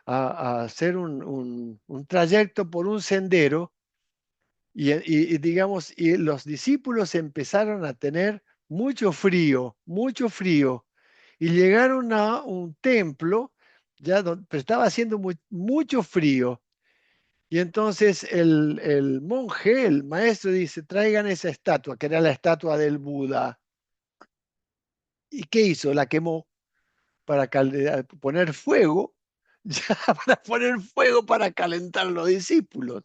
a hacer un trayecto por un sendero digamos, y los discípulos empezaron a tener mucho frío, y llegaron a un templo, ya pero estaba haciendo mucho frío. Y entonces el monje, el maestro, dice, traigan esa estatua, que era la estatua del Buda. ¿Y qué hizo? La quemó para poner fuego, ya para poner fuego para calentar a los discípulos.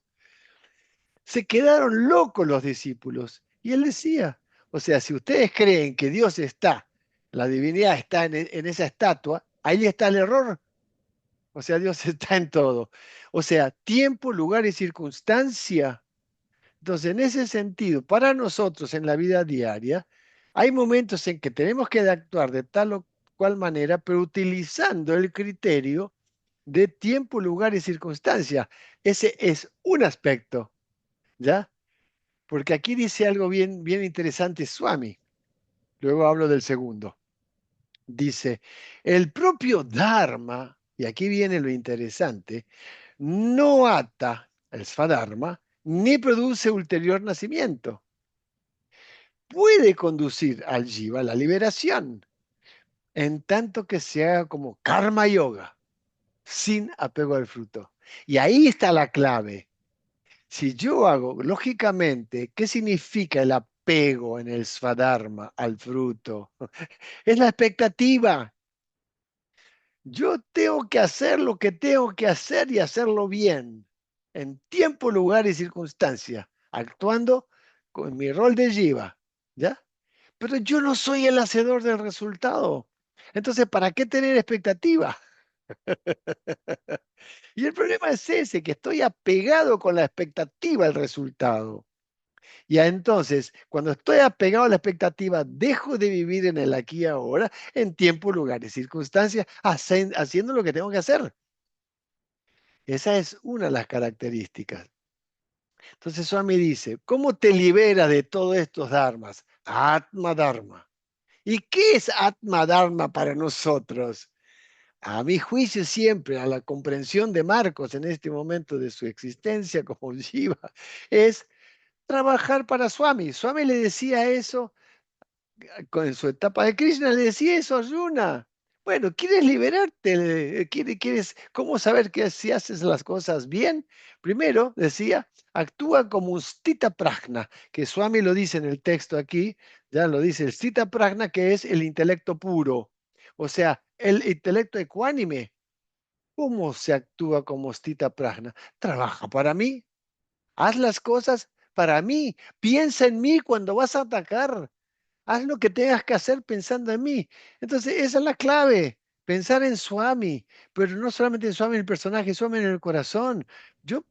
Se quedaron locos los discípulos. Y él decía, o sea, si ustedes creen que Dios está, la divinidad está en esa estatua, ahí está el error. O sea, Dios está en todo. O sea, tiempo, lugar y circunstancia. Entonces, en ese sentido, para nosotros en la vida diaria, hay momentos en que tenemos que actuar de tal o cual manera, pero utilizando el criterio de tiempo, lugar y circunstancia. Ese es un aspecto, ¿ya? Porque aquí dice algo bien, bien interesante Swami. Luego hablo del segundo. Dice, el propio Dharma, y aquí viene lo interesante, no ata el Svadharma ni produce ulterior nacimiento. Puede conducir al jiva a la liberación, en tanto que se haga como karma yoga, sin apego al fruto. Y ahí está la clave. Si yo hago, lógicamente, ¿qué significa el apego en el Svadharma al fruto? Es la expectativa. Yo tengo que hacer lo que tengo que hacer y hacerlo bien, en tiempo, lugar y circunstancia, actuando con mi rol de jiva, ¿ya? Pero yo no soy el hacedor del resultado. Entonces, ¿para qué tener expectativa? Y el problema es ese, que estoy apegado con la expectativa al resultado. Y entonces, cuando estoy apegado a la expectativa, dejo de vivir en el aquí y ahora, en tiempo, lugar y circunstancias, haciendo lo que tengo que hacer. Esa es una de las características. Entonces Swami dice, ¿cómo te liberas de todos estos dharmas? Atma Dharma. ¿Y qué es Atma Dharma para nosotros? A mi juicio siempre, a la comprensión de Marcos en este momento de su existencia como Jiva, es trabajar para Swami. Swami le decía eso en su etapa de Krishna, le decía eso a Arjuna. Bueno, ¿quieres liberarte? ¿Quieres cómo saber que si haces las cosas bien? Primero, decía, actúa como un stita prajna, que Swami lo dice en el texto aquí, ya lo dice, el stita prajna, que es el intelecto puro, o sea, el intelecto ecuánime. ¿Cómo se actúa como stita prajna? Trabaja para mí, haz las cosas para mí, piensa en mí cuando vas a atacar. Haz lo que tengas que hacer pensando en mí. Entonces, esa es la clave, pensar en Swami, pero no solamente en Swami en el personaje, Swami en el corazón. Yo,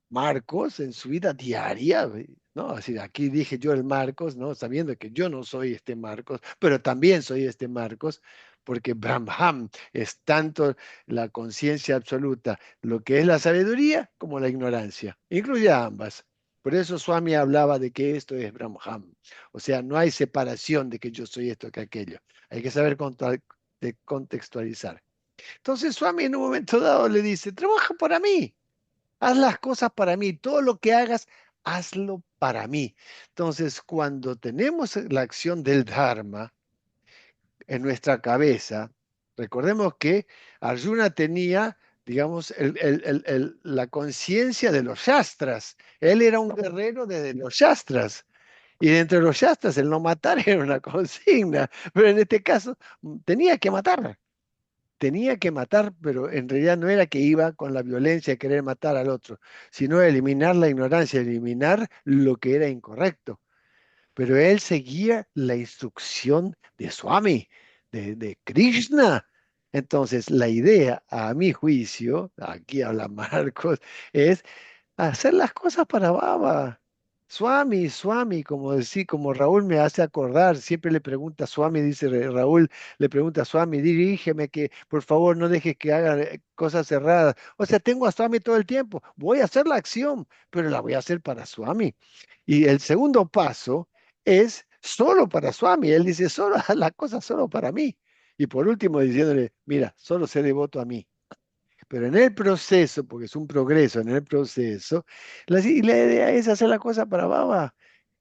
Marcos, en su vida diaria, ¿no? Así, aquí dije yo el Marcos, ¿no? Sabiendo que yo no soy este Marcos, pero también soy este Marcos, porque Brahman es tanto la conciencia absoluta, lo que es la sabiduría como la ignorancia, incluye ambas. Por eso Swami hablaba de que esto es Brahman. O sea, no hay separación de que yo soy esto que aquello. Hay que saber contextualizar. Entonces Swami en un momento dado le dice, trabaja para mí, haz las cosas para mí, todo lo que hagas, hazlo para mí. Entonces, cuando tenemos la acción del Dharma, en nuestra cabeza, recordemos que Arjuna tenía, digamos, la conciencia de los Shastras. Él era un guerrero de los Shastras. Y dentro de los Shastras, el no matar era una consigna. Pero en este caso, tenía que matar. Tenía que matar, pero en realidad no era que iba con la violencia a querer matar al otro, sino eliminar la ignorancia, eliminar lo que era incorrecto. Pero él seguía la instrucción de Swami, de Krishna. Entonces, la idea, a mi juicio, aquí habla Marcos, es hacer las cosas para Baba. Swami, Swami, como decir, como Raúl me hace acordar, siempre le pregunta a Swami, dice Raúl, le pregunta a Swami, dirígeme que por favor no dejes que haga cosas erradas. O sea, tengo a Swami todo el tiempo, voy a hacer la acción, pero la voy a hacer para Swami. Y el segundo paso es solo para Swami. Él dice, solo haz la cosa solo para mí. Y por último, diciéndole, mira, solo sé devoto a mí. Pero en el proceso, porque es un progreso en el proceso, la idea es hacer la cosa para Baba.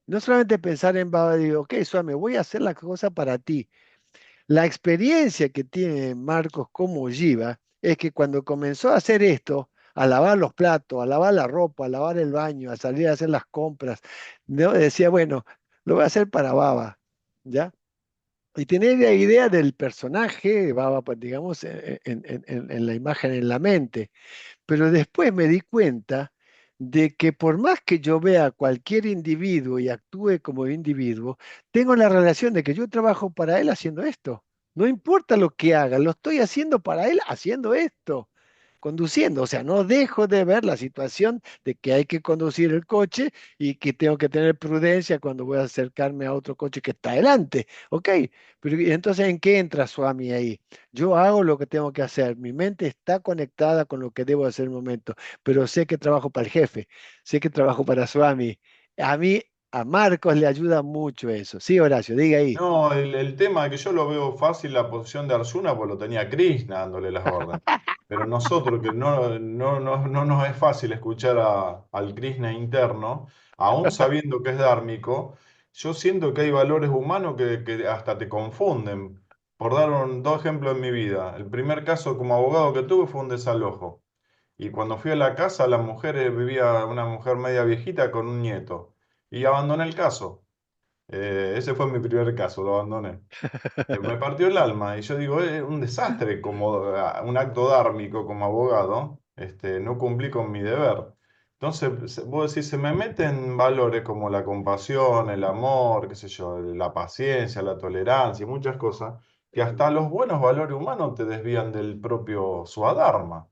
No solamente pensar en Baba, digo, ok, Swami, voy a hacer la cosa para ti. La experiencia que tiene Marcos como Jiva es que cuando comenzó a hacer esto, a lavar los platos, a lavar la ropa, a lavar el baño, a salir a hacer las compras, ¿no? Decía, bueno, lo voy a hacer para Baba, ¿ya? Y tener la idea del personaje, Baba, pues, digamos, en la imagen, en la mente. Pero después me di cuenta de que por más que yo vea a cualquier individuo y actúe como individuo, tengo la relación de que yo trabajo para él haciendo esto. No importa lo que haga, lo estoy haciendo para él haciendo esto, conduciendo. O sea, no dejo de ver la situación de que hay que conducir el coche y que tengo que tener prudencia cuando voy a acercarme a otro coche que está adelante. Ok, pero ¿y entonces en qué entra Swami ahí? Yo hago lo que tengo que hacer. Mi mente está conectada con lo que debo hacer en el momento, pero sé que trabajo para el jefe, sé que trabajo para Swami. A mí, a Marcos le ayuda mucho eso. Sí, Horacio, diga ahí. No, el tema es que yo lo veo fácil la posición de Arjuna, pues lo tenía Krishna dándole las órdenes. Pero nosotros, que no nos es fácil escuchar al Krishna interno, aún sabiendo que es dármico, yo siento que hay valores humanos que hasta te confunden. Por dar dos ejemplos en mi vida. El primer caso como abogado que tuve fue un desalojo. Y cuando fui a la casa, la mujer vivía una mujer media viejita con un nieto. Y abandoné el caso. Ese fue mi primer caso, lo abandoné. Me partió el alma y yo digo, es un desastre como un acto dármico como abogado, no cumplí con mi deber. Entonces, vos decís, se me meten valores como la compasión, el amor, qué sé yo, la paciencia, la tolerancia y muchas cosas, que hasta los buenos valores humanos te desvían del propio Swadharma.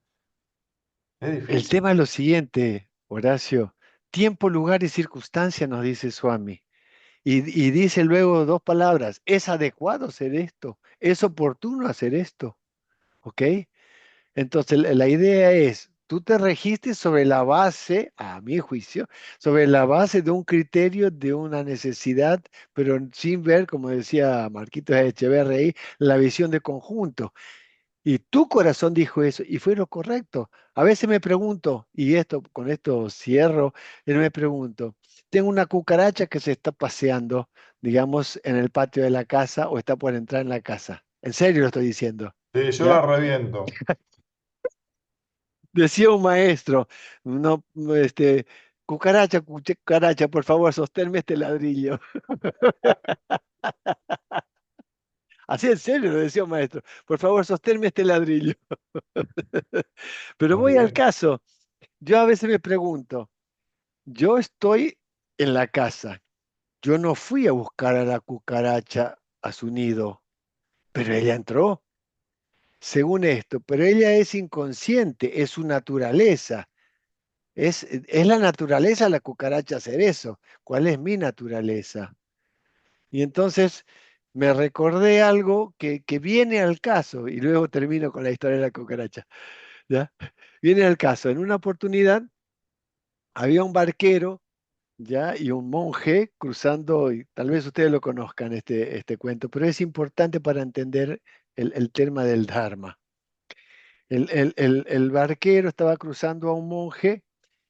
Es El difícil. tema es lo siguiente, Horacio. Tiempo, lugar y circunstancia, nos dice Swami. Y dice luego dos palabras, es adecuado hacer esto, es oportuno hacer esto, ¿ok? Entonces, la idea es, tú te registres sobre la base, a mi juicio, sobre la base de un criterio, de una necesidad, pero sin ver, como decía Marquitos Echeverri, la visión de conjunto. Y tu corazón dijo eso, y fue lo correcto. A veces me pregunto, y esto, con esto cierro, me pregunto, tengo una cucaracha que se está paseando, digamos, en el patio de la casa o está por entrar en la casa. En serio lo estoy diciendo, Sí, yo la ¿ya? reviento. Decía un maestro, no, cucaracha, cucaracha, por favor, sosténme este ladrillo. Así en serio lo decía un maestro, por favor, sosténme este ladrillo. Pero Muy voy al bien. caso. Yo a veces me pregunto, yo estoy en la casa, yo no fui a buscar a la cucaracha a su nido, pero ella entró, según esto, pero ella es inconsciente, es su naturaleza. Es la naturaleza de la cucaracha hacer eso. ¿Cuál es mi naturaleza? Y entonces me recordé algo que viene al caso, y luego termino con la historia de la cucaracha, ¿ya? Viene al caso. En una oportunidad había un barquero, ¿ya? Y un monje cruzando, y tal vez ustedes lo conozcan este cuento, pero es importante para entender el tema del Dharma. El barquero estaba cruzando a un monje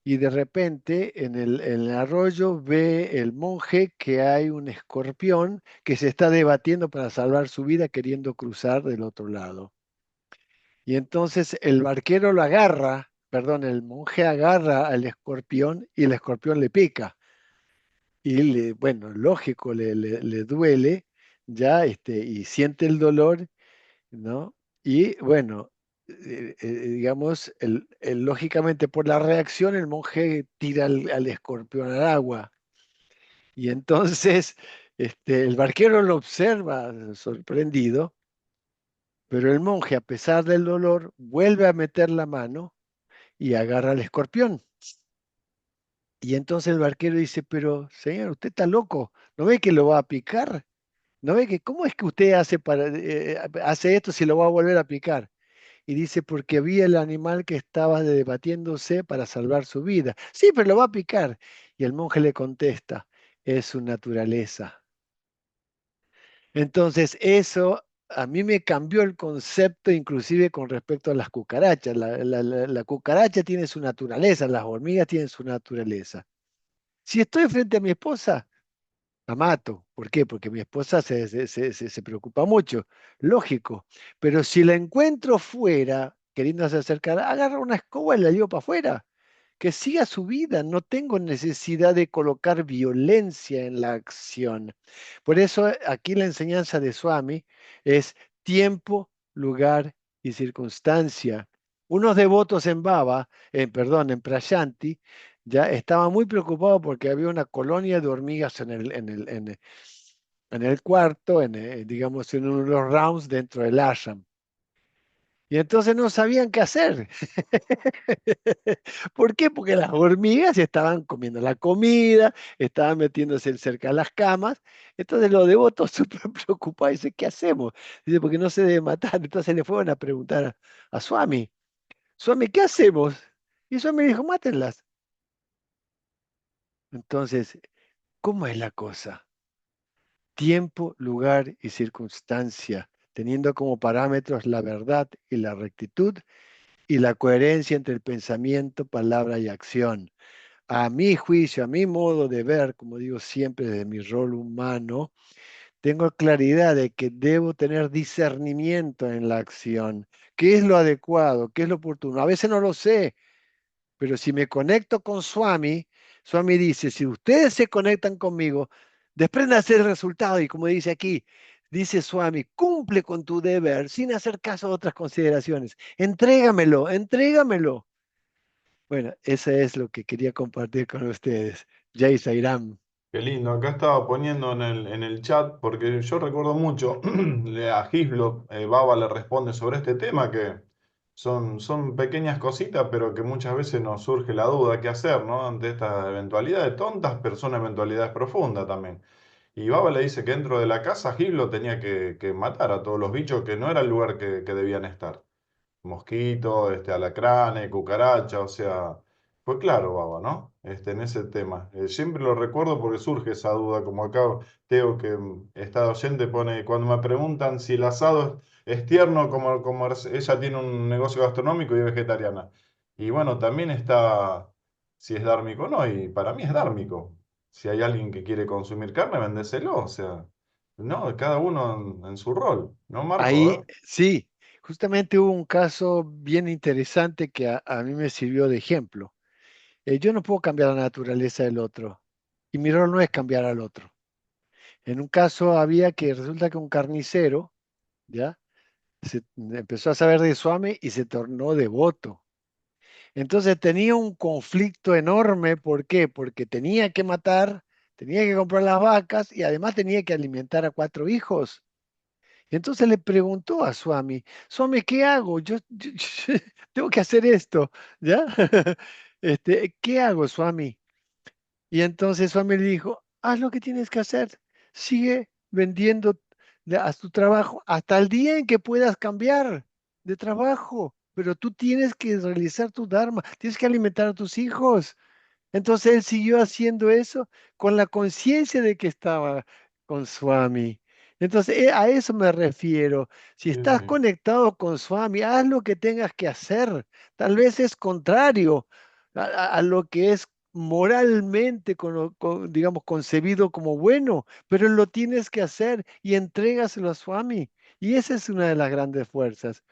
y de repente en el arroyo ve el monje que hay un escorpión que se está debatiendo para salvar su vida queriendo cruzar del otro lado. Y entonces el barquero lo agarra, perdón, el monje agarra al escorpión y el escorpión le pica. Y bueno, lógico, le duele, ya, y siente el dolor, ¿no? Y bueno, digamos, lógicamente por la reacción el monje tira al escorpión al agua. Y entonces el barquero lo observa sorprendido, pero el monje, a pesar del dolor, vuelve a meter la mano y agarra al escorpión. Y entonces el barquero dice, pero señor, usted está loco, ¿no ve que lo va a picar? ¿No ve que cómo es que usted hace esto si lo va a volver a picar? Y dice, porque vi el animal que estaba debatiéndose para salvar su vida. Sí, pero lo va a picar. Y el monje le contesta, es su naturaleza. Entonces, eso a mí me cambió el concepto, inclusive con respecto a las cucarachas. La cucaracha tiene su naturaleza, las hormigas tienen su naturaleza. Si estoy frente a mi esposa, la mato. ¿Por qué? Porque mi esposa se preocupa mucho. Lógico. Pero si la encuentro fuera, queriéndose acercar, agarra una escoba y la llevo para afuera. Que siga su vida. No tengo necesidad de colocar violencia en la acción. Por eso aquí la enseñanza de Swami es tiempo, lugar y circunstancia. Unos devotos en Baba, perdón, en Prayanti, ya estaban muy preocupados porque había una colonia de hormigas en el cuarto, digamos, en uno de los rounds dentro del ashram. Y entonces no sabían qué hacer. ¿Por qué? Porque las hormigas estaban comiendo la comida, estaban metiéndose cerca de las camas. Entonces los devotos súper preocupados dicen, ¿qué hacemos? Dice, porque no se debe matar. Entonces le fueron a preguntar a Swami, Swami, ¿qué hacemos? Y Swami dijo, mátenlas. Entonces, ¿cómo es la cosa? Tiempo, lugar y circunstancia, teniendo como parámetros la verdad y la rectitud y la coherencia entre el pensamiento, palabra y acción. A mi juicio, a mi modo de ver, como digo siempre desde mi rol humano, tengo claridad de que debo tener discernimiento en la acción. ¿Qué es lo adecuado? ¿Qué es lo oportuno? A veces no lo sé, pero si me conecto con Swami, Swami dice, si ustedes se conectan conmigo, despréndase el resultado. Y como dice aquí, dice Swami, cumple con tu deber sin hacer caso a otras consideraciones. Entrégamelo, entrégamelo. Bueno, eso es lo que quería compartir con ustedes. Jai Sairam. Qué lindo, acá estaba poniendo en el chat, porque yo recuerdo mucho, a Gislo, Baba le responde sobre este tema, que son pequeñas cositas, pero que muchas veces nos surge la duda qué hacer, ¿no? Ante estas eventualidades tontas, pero son eventualidades profundas también. Y Baba le dice que dentro de la casa Gislo tenía que matar a todos los bichos que no era el lugar que debían estar. Mosquito, alacranes, cucaracha, o sea, fue claro, Baba, ¿no? En ese tema. Siempre lo recuerdo porque surge esa duda, como acá Teo, que está oyente, pone, cuando me preguntan si el asado es tierno, como ella tiene un negocio gastronómico y es vegetariana. Y bueno, también está si es dármico o no, y para mí es dármico. Si hay alguien que quiere consumir carne, vendéselo, o sea, no, cada uno en su rol, ¿no, Marco? Ahí sí, justamente hubo un caso bien interesante que a mí me sirvió de ejemplo. Yo no puedo cambiar la naturaleza del otro y mi rol no es cambiar al otro. En un caso había que resulta que un carnicero, ¿ya? Empezó a saber de Swami y se tornó devoto. Entonces tenía un conflicto enorme. ¿Por qué? Porque tenía que matar, tenía que comprar las vacas y además tenía que alimentar a 4 hijos. Y entonces le preguntó a Swami, Swami, ¿qué hago? Yo tengo que hacer esto, ¿ya? ¿Qué hago, Swami? Y entonces Swami le dijo, haz lo que tienes que hacer, sigue vendiendo a tu trabajo hasta el día en que puedas cambiar de trabajo, pero tú tienes que realizar tu dharma, tienes que alimentar a tus hijos. Entonces él siguió haciendo eso con la conciencia de que estaba con Swami. Entonces a eso me refiero. Si Sí, estás sí. conectado con Swami, haz lo que tengas que hacer. Tal vez es contrario, a lo que es moralmente, digamos, concebido como bueno, pero lo tienes que hacer y entrégaselo a Swami. Y esa es una de las grandes fuerzas.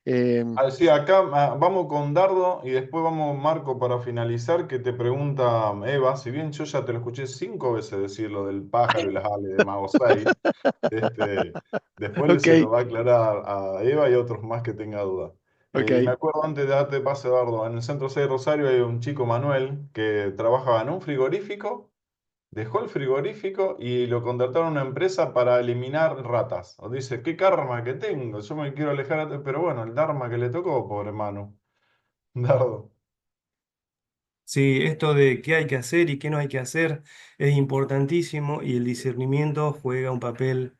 Sí, acá vamos con Dardo y después vamos, Marco, para finalizar, que te pregunta Eva, si bien yo ya te lo escuché 5 veces decir lo del pájaro y las aves de Mago 6, después Ok, se lo va a aclarar a Eva y a otros más que tenga duda. Y me ok. acuerdo antes de darte pase, Dardo, en el Centro 6 de Rosario hay un chico, Manuel, que trabajaba en un frigorífico. Dejó el frigorífico y lo contrataron a una empresa para eliminar ratas. O dice, qué karma que tengo, yo me quiero alejar, pero bueno, el dharma que le tocó, pobre Manu. Dardo. Sí, esto de qué hay que hacer y qué no hay que hacer es importantísimo y el discernimiento juega un papel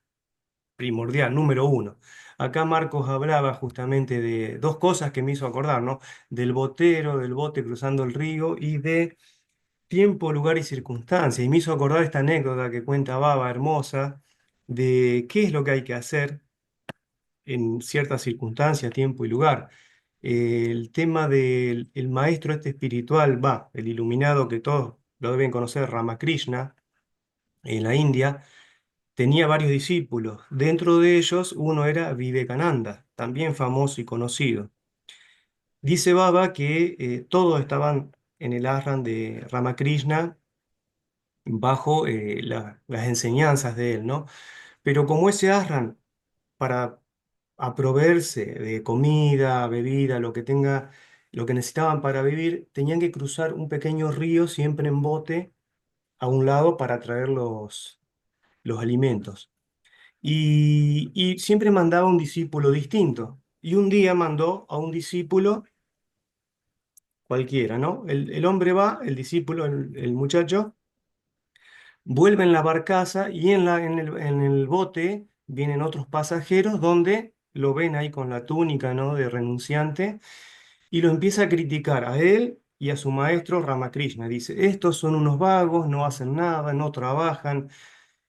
primordial, número uno. Acá Marcos hablaba justamente de dos cosas que me hizo acordar, ¿no? Del botero, del bote cruzando el río y de tiempo, lugar y circunstancia. Y me hizo acordar esta anécdota que cuenta Baba, hermosa, de qué es lo que hay que hacer en ciertas circunstancias, tiempo y lugar. El tema del el maestro este espiritual, va, el iluminado que todos lo deben conocer, Ramakrishna, en la India, tenía varios discípulos. Dentro de ellos, uno era Vivekananda, también famoso y conocido. Dice Baba que todos estaban en el ashram de Ramakrishna bajo las enseñanzas de él, ¿no? Pero como ese ashram, para a proveerse de comida, bebida, lo que tenga, lo que necesitaban para vivir, tenían que cruzar un pequeño río siempre en bote a un lado para traer los alimentos. Y siempre mandaba un discípulo distinto. Y un día mandó a un discípulo cualquiera, ¿no? El hombre va, el discípulo, el muchacho, vuelve en la barcaza y en el bote vienen otros pasajeros donde lo ven ahí con la túnica, ¿no? De renunciante y lo empieza a criticar a él y a su maestro Ramakrishna. Dice, estos son unos vagos, no hacen nada, no trabajan,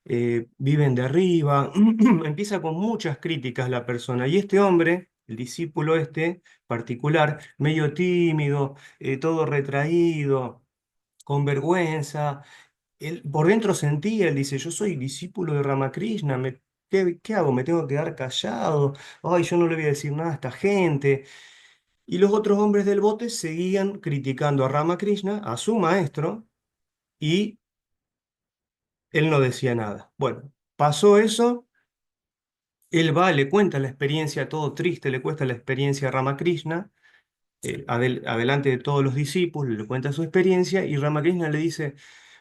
viven de arriba. Empieza con muchas críticas la persona. Y este hombre, el discípulo este particular, medio tímido, todo retraído, con vergüenza, él por dentro sentía, él dice, yo soy discípulo de Ramakrishna, ¿qué hago? ¿Me tengo que quedar callado? Ay, yo no le voy a decir nada a esta gente. Y los otros hombres del bote seguían criticando a Ramakrishna, a su maestro, y él no decía nada. Bueno, pasó eso, él va, le cuenta la experiencia, todo triste, le cuesta la experiencia a Ramakrishna, adelante de todos los discípulos, le cuenta su experiencia, y Ramakrishna le dice,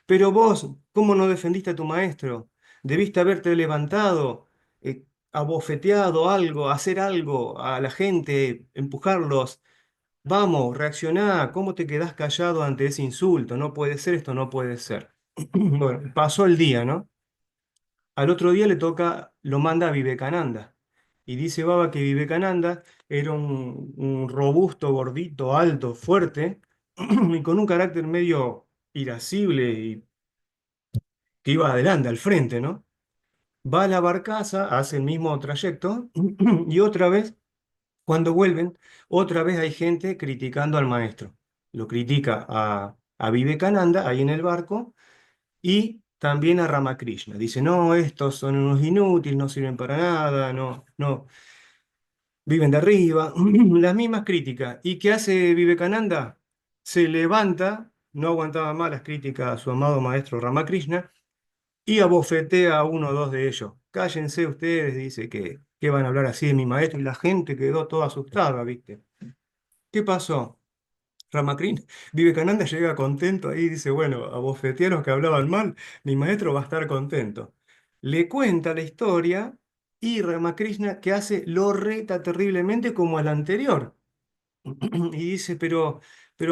pero vos, ¿cómo no defendiste a tu maestro? Debiste haberte levantado, abofeteado algo, hacer algo a la gente, empujarlos. Vamos, reaccioná, ¿cómo te quedás callado ante ese insulto? No puede ser, esto no puede ser. Bueno, pasó el día, ¿no? Al otro día le toca, lo manda a Vivekananda. Y dice Baba que Vivekananda era un robusto, gordito, alto, fuerte, y con un carácter medio irascible y que iba adelante, al frente, ¿no? Va a la barcaza, hace el mismo trayecto, y otra vez cuando vuelven, otra vez hay gente criticando al maestro. Lo critica a Vivekananda ahí en el barco y también a Ramakrishna. Dice, no, estos son unos inútiles, no sirven para nada, no, no, viven de arriba. Las mismas críticas. ¿Y qué hace Vivekananda? Se levanta, no aguantaba más las críticas a su amado maestro Ramakrishna y abofetea a uno o dos de ellos. Cállense ustedes, dice que van a hablar así de mi maestro. Y la gente quedó toda asustada, ¿viste? ¿Qué pasó? Ramakrishna, Vivekananda llega contento ahí y dice, bueno, a bofetearos que hablaban mal, mi maestro va a estar contento. Le cuenta la historia y Ramakrishna, que hace, lo reta terriblemente como al anterior. Y dice, pero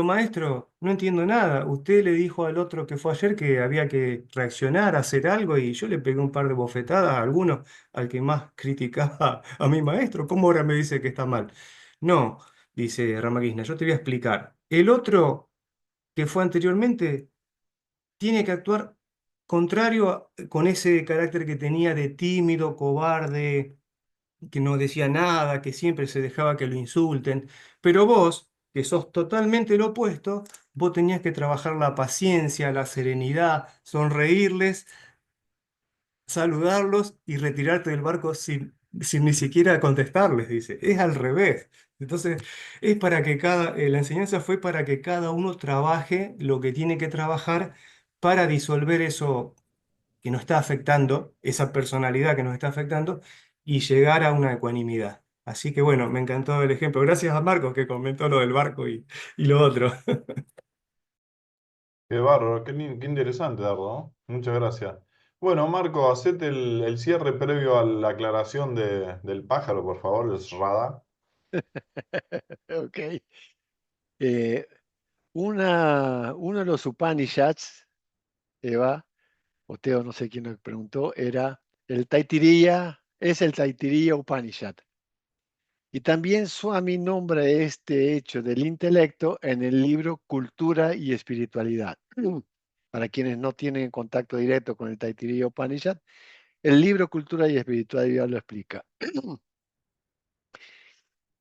maestro, no entiendo nada. Usted le dijo al otro que fue ayer que había que reaccionar, hacer algo, y yo le pegué un par de bofetadas a alguno al que más criticaba a mi maestro. ¿Cómo ahora me dice que está mal? No, dice Ramakrishna, yo te voy a explicar. El otro que fue anteriormente tiene que actuar contrario con ese carácter que tenía de tímido, cobarde, que no decía nada, que siempre se dejaba que lo insulten. Pero vos, que sos totalmente lo opuesto, vos tenías que trabajar la paciencia, la serenidad, sonreírles, saludarlos y retirarte del barco sin ni siquiera contestarles, dice. Es al revés. Entonces, es para que la enseñanza fue para que cada uno trabaje lo que tiene que trabajar para disolver eso que nos está afectando, esa personalidad que nos está afectando, y llegar a una ecuanimidad. Así que bueno, me encantó el ejemplo. Gracias a Marcos que comentó lo del barco y lo otro. Qué bárbaro, qué interesante, Dardo, ¿no? Muchas gracias. Bueno, Marco, hacete el cierre previo a la aclaración del pájaro, por favor, el Srada. Ok. Eh, uno de los Upanishads, Eva, o Teo, no sé quién lo preguntó, era el Taittiriya, es el Taittiriya Upanishad. Y también Swami nombra este hecho del intelecto en el libro Cultura y Espiritualidad. Para quienes no tienen contacto directo con el Taittiriya Upanishad, el libro Cultura y Espiritualidad lo explica.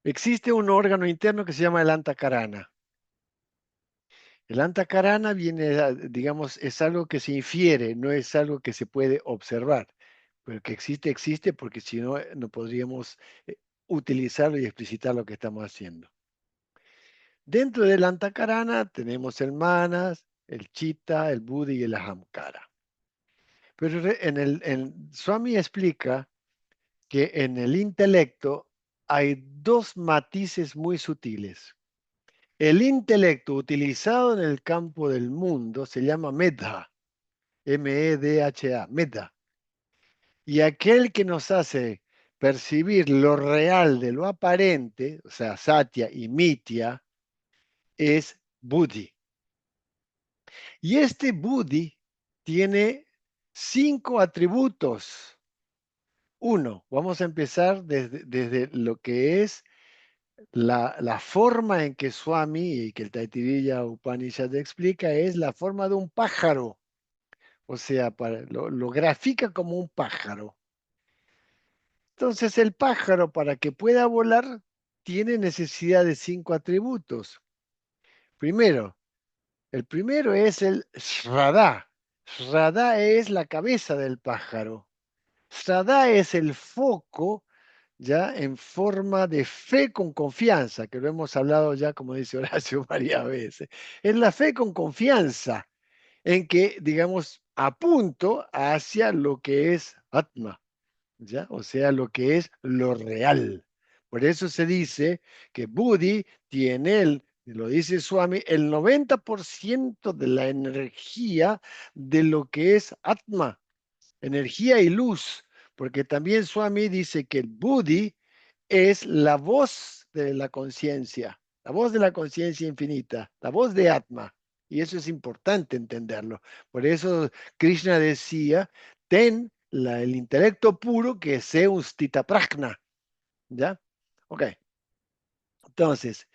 Existe un órgano interno que se llama el Antakarana. El Antakarana viene, digamos, es algo que se infiere, no es algo que se puede observar. Pero que existe, existe, porque si no, no podríamos utilizarlo y explicitar lo que estamos haciendo. Dentro del Antakarana tenemos el Manas, el Chitta, el Buddhi y el Ahamkara. Pero Swami explica que en el intelecto hay dos matices muy sutiles. El intelecto utilizado en el campo del mundo se llama Medha, M-E-D-H-A, Medha. Y aquel que nos hace percibir lo real de lo aparente, o sea, Satya y Mithya, es Buddhi. Y este Buddhi tiene 5 atributos. Uno, vamos a empezar desde lo que es la forma en que Swami y que el Taittiriya Upanishad explica es la forma de un pájaro. O sea, lo grafica como un pájaro. Entonces el pájaro, para que pueda volar, tiene necesidad de 5 atributos. Primero, el primero es el Shraddha. Shraddha es la cabeza del pájaro. Shraddha es el foco ya en forma de fe con confianza, que lo hemos hablado ya, como dice Horacio, varias veces. Es la fe con confianza en que, digamos, apunto hacia lo que es Atma, ¿ya? O sea, lo que es lo real. Por eso se dice que Buddhi tiene, lo dice Swami, el 90% de la energía de lo que es Atma, energía y luz, porque también Swami dice que el Buddhi es la voz de la conciencia, la voz de la conciencia infinita, la voz de Atma. Y eso es importante entenderlo. Por eso Krishna decía, ten el intelecto puro que es un stita prajna. ¿Ya? Ok. Entonces,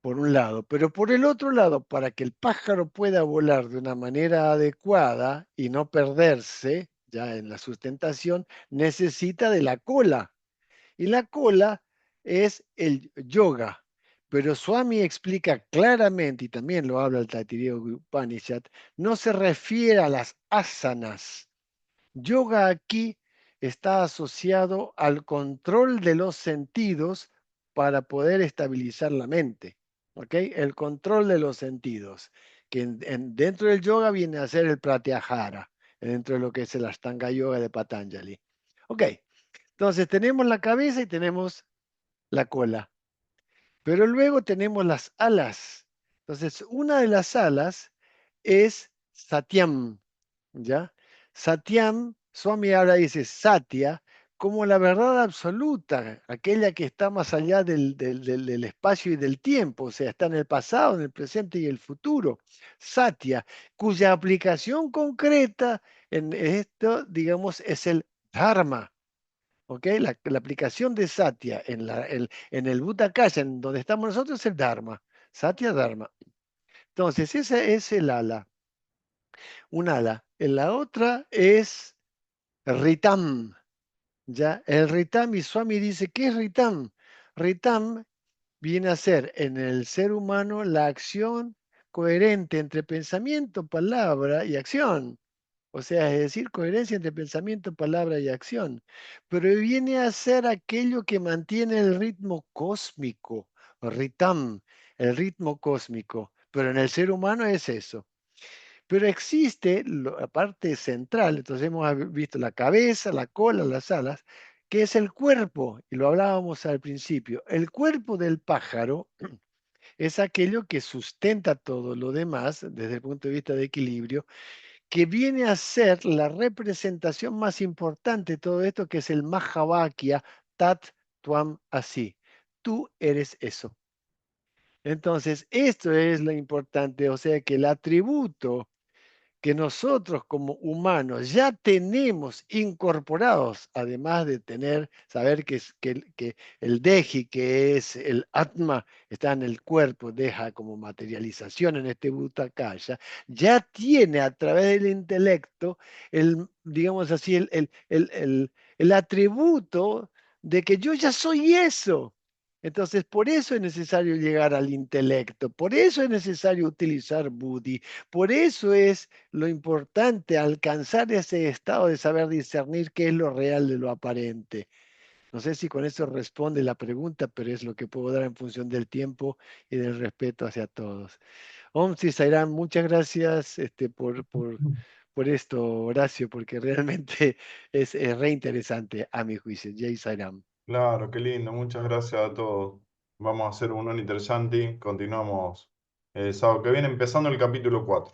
por un lado, pero por el otro lado, para que el pájaro pueda volar de una manera adecuada y no perderse ya en la sustentación, necesita de la cola. Y la cola es el yoga. Pero Swami explica claramente, y también lo habla el Taittiriya Upanishad, no se refiere a las asanas. Yoga aquí está asociado al control de los sentidos para poder estabilizar la mente. ¿Ok? El control de los sentidos, que dentro del yoga viene a ser el pratyahara, dentro de lo que es el Ashtanga Yoga de Patanjali. Ok, entonces tenemos la cabeza y tenemos la cola, pero luego tenemos las alas. Entonces, una de las alas es Satyam, ¿ya? Satyam, Swami habla, dice Satya, como la verdad absoluta, aquella que está más allá del espacio y del tiempo, o sea, está en el pasado, en el presente y el futuro. Satya, cuya aplicación concreta en esto, digamos, es el Dharma. ¿Ok? La aplicación de Satya en el Bhutakaya, en donde estamos nosotros, es el Dharma. Satya Dharma. Entonces, esa es el ala, un ala. En la otra es Ritam. ¿Ya? El Ritam, y Swami dice, ¿qué es Ritam? Ritam viene a ser en el ser humano la acción coherente entre pensamiento, palabra y acción. O sea, es decir, coherencia entre pensamiento, palabra y acción. Pero viene a ser aquello que mantiene el ritmo cósmico, o ritam, el ritmo cósmico. Pero en el ser humano es eso. Pero existe la parte central, entonces hemos visto la cabeza, la cola, las alas, que es el cuerpo, y lo hablábamos al principio. El cuerpo del pájaro es aquello que sustenta todo lo demás desde el punto de vista de equilibrio, que viene a ser la representación más importante de todo esto, que es el Mahavakya Tat Tuam Asi. Tú eres eso. Entonces, esto es lo importante, o sea que el atributo que nosotros como humanos ya tenemos incorporados, además de tener, saber que el Deji, que es el Atma, está en el cuerpo, deja como materialización en este Bhutakaya, ya tiene a través del intelecto, digamos así, el atributo de que yo ya soy eso. Entonces, por eso es necesario llegar al intelecto, por eso es necesario utilizar Buddhi, por eso es lo importante, alcanzar ese estado de saber discernir qué es lo real de lo aparente. No sé si con eso responde la pregunta, pero es lo que puedo dar en función del tiempo y del respeto hacia todos. Om Si Sairán, muchas gracias por esto, Horacio, porque realmente es re interesante a mi juicio. Jai Sairam. Claro, qué lindo. Muchas gracias a todos. Vamos a hacer un interesante. Continuamos el sábado que viene, empezando el capítulo 4.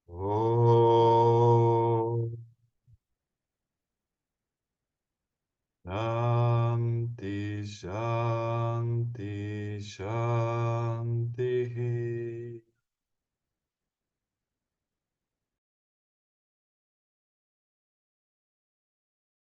Oh, Shanti, Shanti.